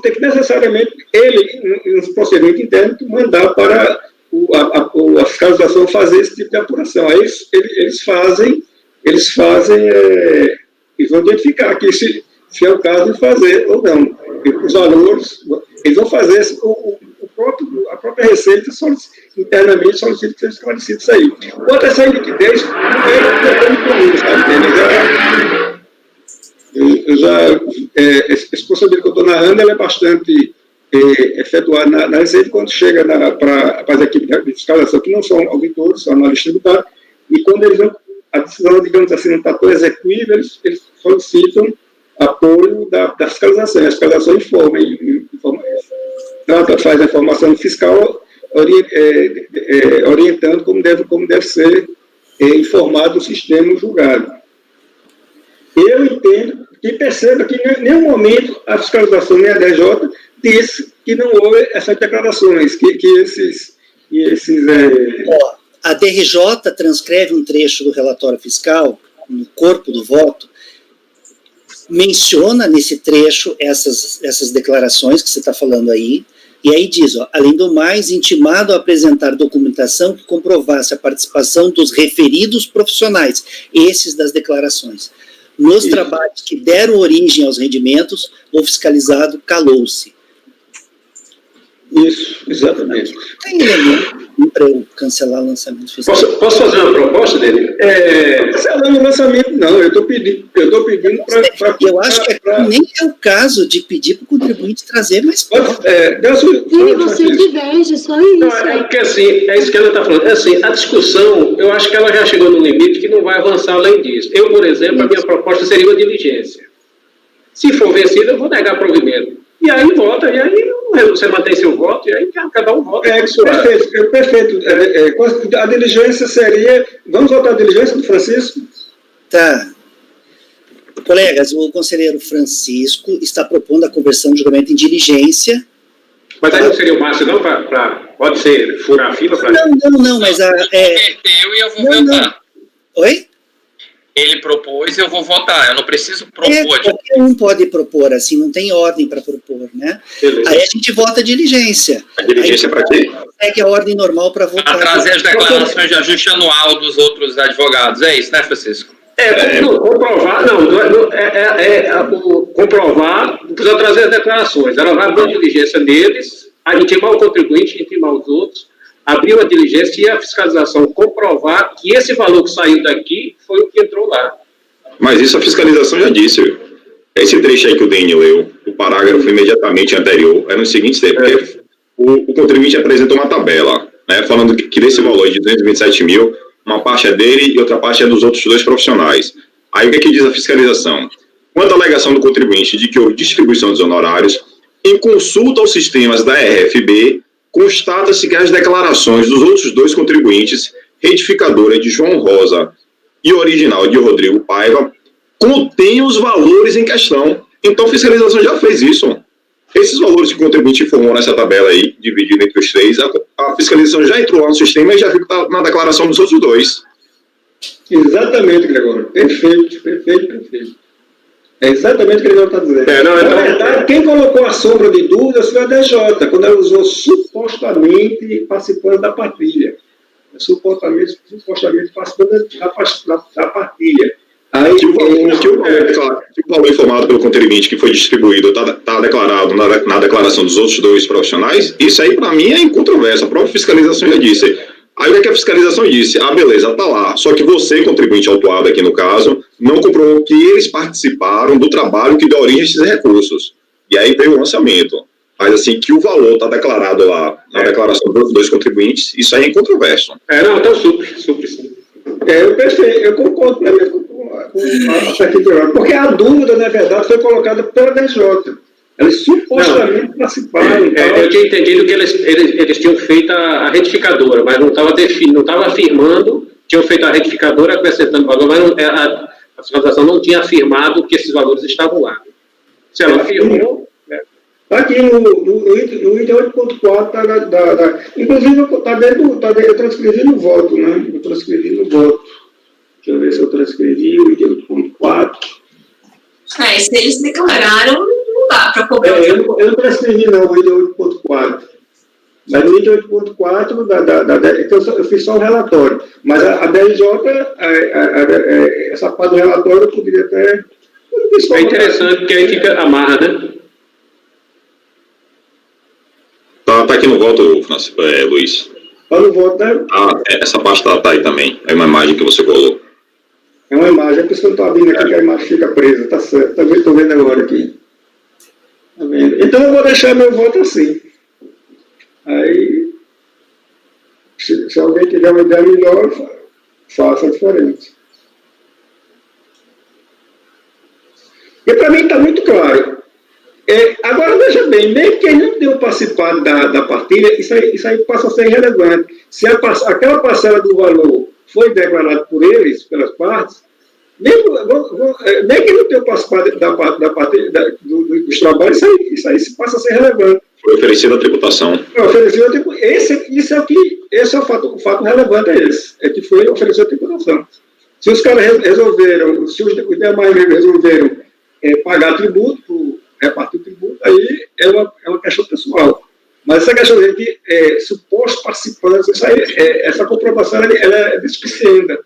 ter que necessariamente, no procedimento interno, mandar para a fiscalização fazer esse tipo de apuração. Aí eles vão identificar que se é o caso de fazer ou não. Os valores, eles vão fazer a própria Receita internamente solicita que seja esclarecido isso aí. Quanto a essa liquidez, não é comum, sabe? Esse procedimento que eu estou narrando, ela é bastante efetuado na Receita quando chega para as equipes de fiscalização, que não são auditores, são analistas do banco, e quando eles vão, a decisão, digamos assim, não está tão execuível, eles solicitam apoio da fiscalização. A fiscalização faz a informação fiscal orientando como deve ser informado o sistema julgado. Eu entendo e percebo que em nenhum momento a fiscalização nem a DJ disse que não houve essas declarações, a DRJ transcreve um trecho do relatório fiscal, no corpo do voto, menciona nesse trecho essas declarações que você está falando aí, e aí diz, além do mais, intimado a apresentar documentação que comprovasse a participação dos referidos profissionais, esses das declarações. Nos trabalhos que deram origem aos rendimentos, o fiscalizado calou-se. Isso, exatamente. Tem elemento para eu cancelar o lançamento fiscal. Posso fazer uma proposta dele? Cancelando o lançamento, não. Eu estou pedindo para... Eu acho que nem é o caso de pedir para o contribuinte trazer mais prova. Você diverge, só isso. Não, porque assim, é isso que ela está falando. Assim, a discussão, eu acho que ela já chegou no limite que não vai avançar além disso. Eu, por exemplo, a minha proposta seria uma diligência. Se for vencida, eu vou negar provimento. E aí vota, e aí você mantém seu voto, e aí cada um vota. Perfeito. A diligência seria... Vamos votar a diligência do Francisco? Tá. Colegas, o conselheiro Francisco está propondo a conversão de julgamento em diligência. Mas aí não seria o máximo, não? Pode ser furar a fila? Não, mas... Eu e eu vou votar. Oi? ele propôs, eu vou votar. Eu não preciso propor. Qualquer um pode propor, assim, não tem ordem para propor, né? Beleza. Aí a gente vota a diligência. A diligência para quê? Segue a ordem normal para votar. Para trazer as declarações de ajuste anual dos outros advogados. É isso, né, Francisco? Comprovar, comprovar, não precisa trazer as declarações. Ela vai abrir a diligência neles, a intimar o contribuinte, intimar os outros, abrir uma diligência e a fiscalização comprovar que esse valor que saiu daqui foi o que entrou lá. Mas isso a fiscalização já disse, viu? Esse trecho aí que o Deni leu, o parágrafo imediatamente anterior, é no seguinte tempo, o contribuinte apresentou uma tabela, né, falando que desse valor de 227 mil, uma parte é dele e outra parte é dos outros 2 profissionais. Aí o que é que diz a fiscalização? Quanto à alegação do contribuinte de que houve distribuição dos honorários, em consulta aos sistemas da RFB, constata-se que as declarações dos outros 2 contribuintes, retificadora de João Rosa e original de Rodrigo Paiva, contêm os valores em questão. Então a fiscalização já fez isso. Esses valores que o contribuinte informou nessa tabela aí, dividido entre os 3, a fiscalização já entrou lá no sistema e já viu que está na declaração dos outros 2. Exatamente, Gregório. Perfeito. É exatamente o que ele está dizendo. Na verdade, quem colocou a sombra de dúvida foi a DJ, quando ela usou supostamente participando da partilha. Supostamente participando da partilha. Aí, que o valor informado pelo contribuinte que foi distribuído está declarado na declaração dos outros 2 profissionais, isso aí para mim é incontroverso, a própria fiscalização já disse. Aí o que a fiscalização disse? Beleza, está lá, só que você, contribuinte autuado aqui no caso, não comprovou que eles participaram do trabalho que deu origem a esses recursos. E aí veio o lançamento. Mas assim, que o valor está declarado lá na declaração dos 2 contribuintes, isso aí é incontroverso. Então super sim. Eu concordo plenamente com porque a dúvida, na verdade, foi colocada pela DJ. Eles supostamente participaram. Eu tinha entendido que eles tinham feito a retificadora, mas não estava afirmando, tinham feito a retificadora acrescentando valor, mas a fiscalização não tinha afirmado que esses valores estavam lá. Se ela afirmou... Aqui no item 8.4, inclusive eu transcrevi no voto, né? Deixa eu ver se eu transcrevi o item 8.4. Se eles declararam, não dá para cobrar. Eu não transcrevi não o item 8.4. Mas no item 8.4, eu fiz só o relatório. Mas a DLJ, essa parte do relatório, eu poderia até... É interessante, porque aí fica amarra, né? Tá aqui no voto, Luiz. Tá no voto, né? Essa parte tá aí também. É uma imagem que você colocou. É uma imagem, é por isso que eu não estou abrindo aqui, que a imagem fica presa, tá certo. Também estou vendo agora aqui. Tá vendo? Então eu vou deixar meu voto assim. Aí, se alguém tiver uma ideia melhor, faça diferente. E para mim está muito claro. Agora, veja bem, mesmo que ele não tenha participado da partilha, isso aí passa a ser irrelevante. Se aquela parcela do valor foi declarada por eles, pelas partes, nem que ele não tenha participado da partilha dos trabalhos, isso aí passa a ser relevante. Foi oferecida a tributação. Esse é o fato relevante, é que foi oferecido a tributação. Se os caras resolveram, se os demais resolveram pagar tributo, repartir tributo, aí é uma questão pessoal. Mas essa questão de que supostos participantes, essa comprovação ela é deficiente. O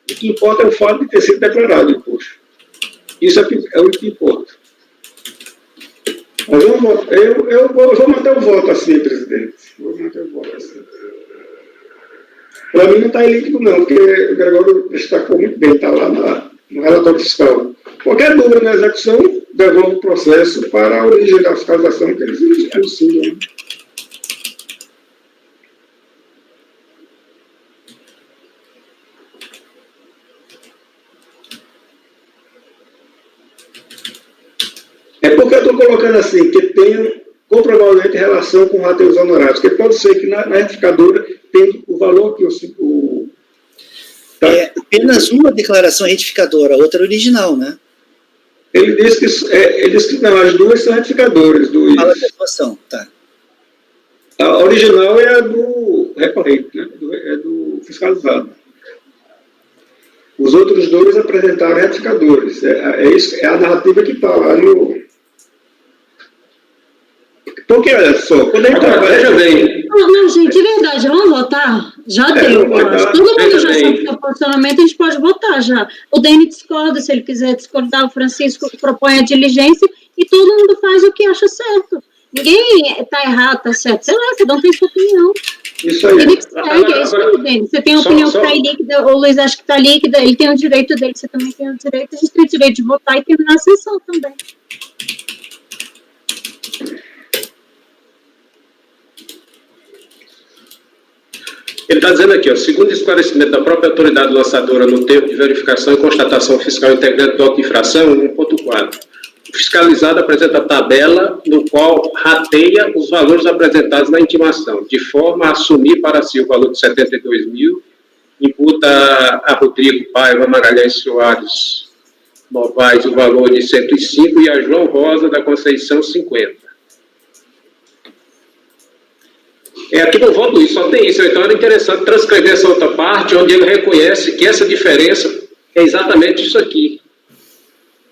que importa é o fato de ter sido declarado o imposto. Isso é o que importa. Mas eu vou manter o voto assim, presidente. Vou manter o voto assim. Para mim não está ilíquido não, porque o Gregório destacou muito bem, está lá no relatório fiscal. Qualquer dúvida na execução, devolve o processo para a origem da fiscalização que eles anunciam. É porque eu estou colocando assim, que tem comprovavelmente relação com rateios honorários, porque pode ser que na retificadora tem o valor que apenas uma declaração retificadora, a outra original, né? Ele disse que não, as duas são retificadoras. Fala da situação, tá. A original é a do recorrente, né? É do fiscalizado. Os outros dois apresentaram retificadores. Isso, é a narrativa que está lá no... Porque, olha só, quando a gente Veja bem, Não, gente, de verdade, vamos votar? Já deu, eu acho. Todo mundo já sabe o seu posicionamento, a gente pode votar já. O Dani discorda, se ele quiser discordar, o Francisco propõe a diligência e todo mundo faz o que acha certo. Ninguém está errado, está certo. Sei lá, cada um tem sua opinião. Isso aí. Ele que segue, é isso aí, Dani. Você tem a opinião que está líquida, o Luiz acha que está líquida, ele tem o direito dele, você também tem o direito, a gente tem o direito de votar e terminar a sessão também. ele está dizendo aqui, ó, segundo esclarecimento da própria autoridade lançadora no termo de verificação e constatação fiscal integrante do auto de infração, 1.4, o fiscalizado apresenta a tabela no qual rateia os valores apresentados na intimação, de forma a assumir para si o valor de 72 mil, imputa a Rodrigo Paiva Magalhães Soares Novaes o valor de 105 e a João Rosa da Conceição 50. Aqui no voto, Luiz, só tem isso. Então era interessante transcrever essa outra parte, onde ele reconhece que essa diferença é exatamente isso aqui.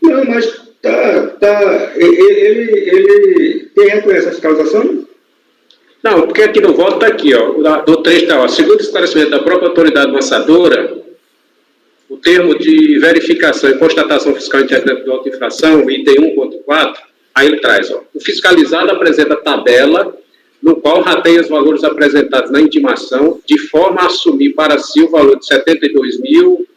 Não, mas ele reconhece a fiscalização? Não, porque aqui no voto está aqui, ó, do trecho está, ó, segundo o esclarecimento da própria autoridade lançadora, o termo de verificação e constatação fiscal integrante do auto de infração, item 1.4, aí ele traz, ó, o fiscalizado apresenta tabela no qual rateia os valores apresentados na intimação, de forma a assumir para si o valor de 72 mil,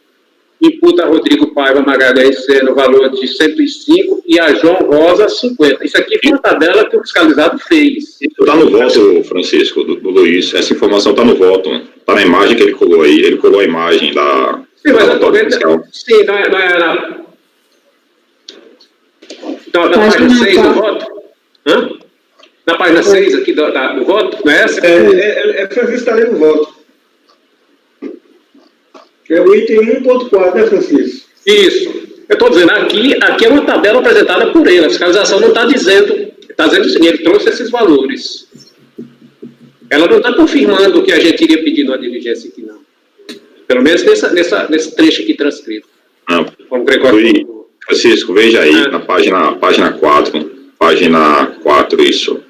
imputa a Rodrigo Paiva Magalhães sendo o valor de 105 e a João Rosa 50. Isso aqui foi uma tabela que o fiscalizado fez. Está no voto, Francisco, do Luiz. Essa informação está no voto. Está na imagem que ele colou aí. Ele colou a imagem da... Sim, mas eu estou vendo... Sim, não é na página 6 do voto? Hã? Na página 6 aqui do voto, não é essa? Francisco está ali no voto. É o item 1.4, né, Francisco? Isso. Eu estou dizendo, aqui é uma tabela apresentada por ele. A fiscalização não está dizendo assim, ele trouxe esses valores. Ela não está confirmando o que a gente iria pedir na diligência aqui, não. Pelo menos nesse trecho aqui transcrito. Francisco, veja aí, na página 4. Página 4, isso.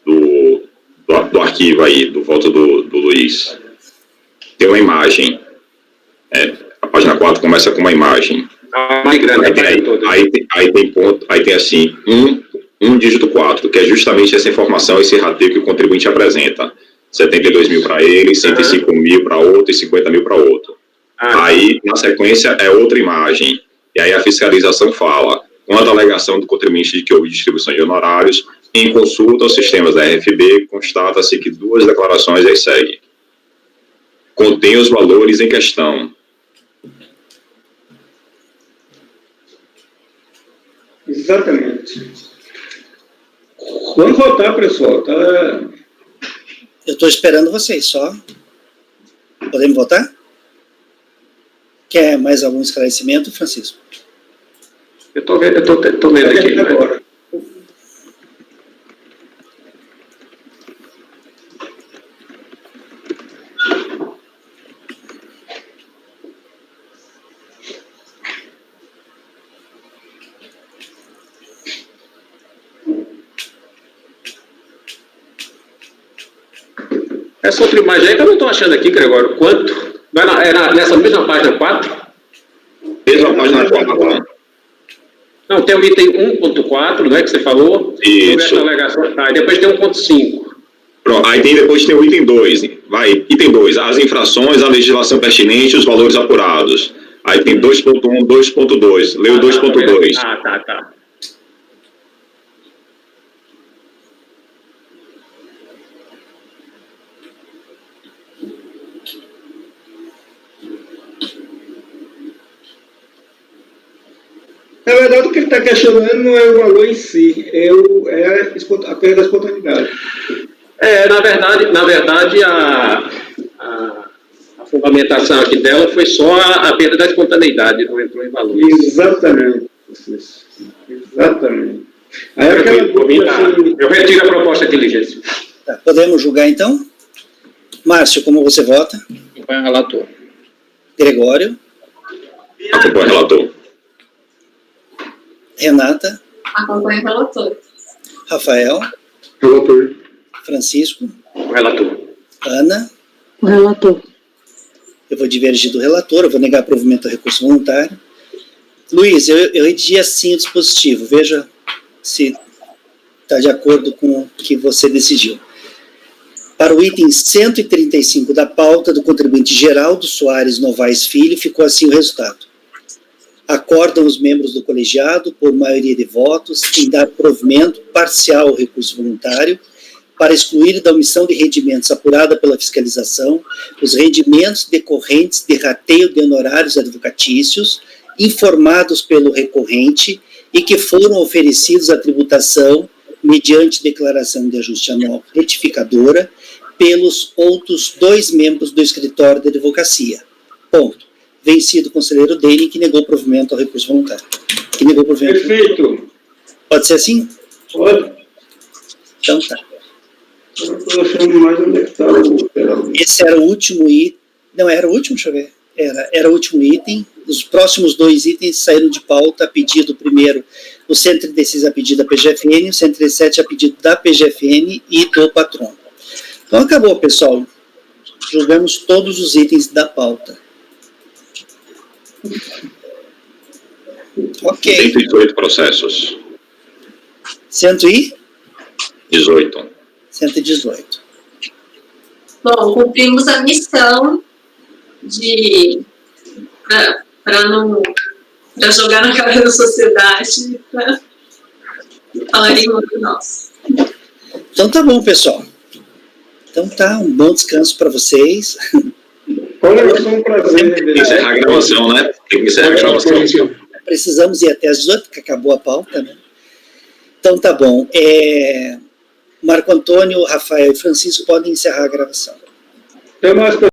Do arquivo aí, do voto do Luiz. Tem uma imagem. A página 4 começa com uma imagem. Aí tem assim, um dígito 4, que é justamente essa informação, esse rateio que o contribuinte apresenta. 72 mil para ele, 105 mil para outro e 50 mil para outro. Aí, na sequência, é outra imagem. E aí a fiscalização fala, quanto à alegação do contribuinte de que houve distribuição de honorários, em consulta aos sistemas da RFB, constata-se que 2 declarações aí seguem. Contém os valores em questão. Exatamente. Vamos votar, pessoal. Eu estou esperando vocês, só. Podemos votar? Quer mais algum esclarecimento, Francisco? Eu estou vendo aqui. Agora. Essa outra imagem aí que eu não estou achando aqui, Gregório. Quanto? Nessa mesma página 4? Mesma página 4. Não, tem o item 1.4, não é que você falou? Isso. E depois tem 1.5. Pronto, aí depois tem o item 2. Vai, item 2. As infrações, a legislação pertinente e os valores apurados. Aí tem 2.1, 2.2. Leu 2.2. Tá. Na verdade, o que ele está questionando não é o valor em si, é a perda da espontaneidade. Na verdade a fundamentação aqui dela foi só a perda da espontaneidade, não entrou em valor. Exatamente. Aí eu retiro a proposta de diligência. Tá, podemos julgar, então? Márcio, como você vota? Acompanha o relator. Gregório, Acompanho o relator. Renata, Acompanha o relator. Rafael, Relator. Francisco, O relator. Ana. O relator. Eu vou divergir do relator, eu vou negar provimento ao recurso voluntário. Luiz, eu redigi assim o dispositivo, veja se está de acordo com o que você decidiu. Para o item 135 da pauta do contribuinte Geraldo Soares Novaes Filho, ficou assim o resultado. Acordam os membros do colegiado, por maioria de votos, em dar provimento parcial ao recurso voluntário para excluir da omissão de rendimentos apurada pela fiscalização os rendimentos decorrentes de rateio de honorários advocatícios informados pelo recorrente e que foram oferecidos à tributação mediante declaração de ajuste anual retificadora pelos outros 2 membros do escritório de advocacia. Ponto. Vencido o conselheiro Dene, que negou provimento ao recurso voluntário. Que negou provimento. Perfeito. Pode ser assim? Pode. Então tá. Eu estou achando mais onde é que está o... Esse era o último item. Não, era o último, deixa eu ver. Era o último item. Os próximos 2 itens saíram de pauta a pedido primeiro, o 136 a pedido da PGFN, o 137 a pedido da PGFN e do patrono. Então acabou, pessoal. Julgamos todos os itens da pauta. Ok. 118 processos. 118. 18. Bom, cumprimos a missão de para jogar na cara da sociedade, para falarem mal de nós. Então tá bom, pessoal. Então tá, um bom descanso para vocês. Olha, foi um prazer. Tem que encerrar a gravação, né? Tem que encerrar a gravação. Precisamos ir até às 18, que acabou a pauta, né? Então tá bom. Marco Antônio, Rafael e Francisco podem encerrar a gravação. Até mais, pessoal.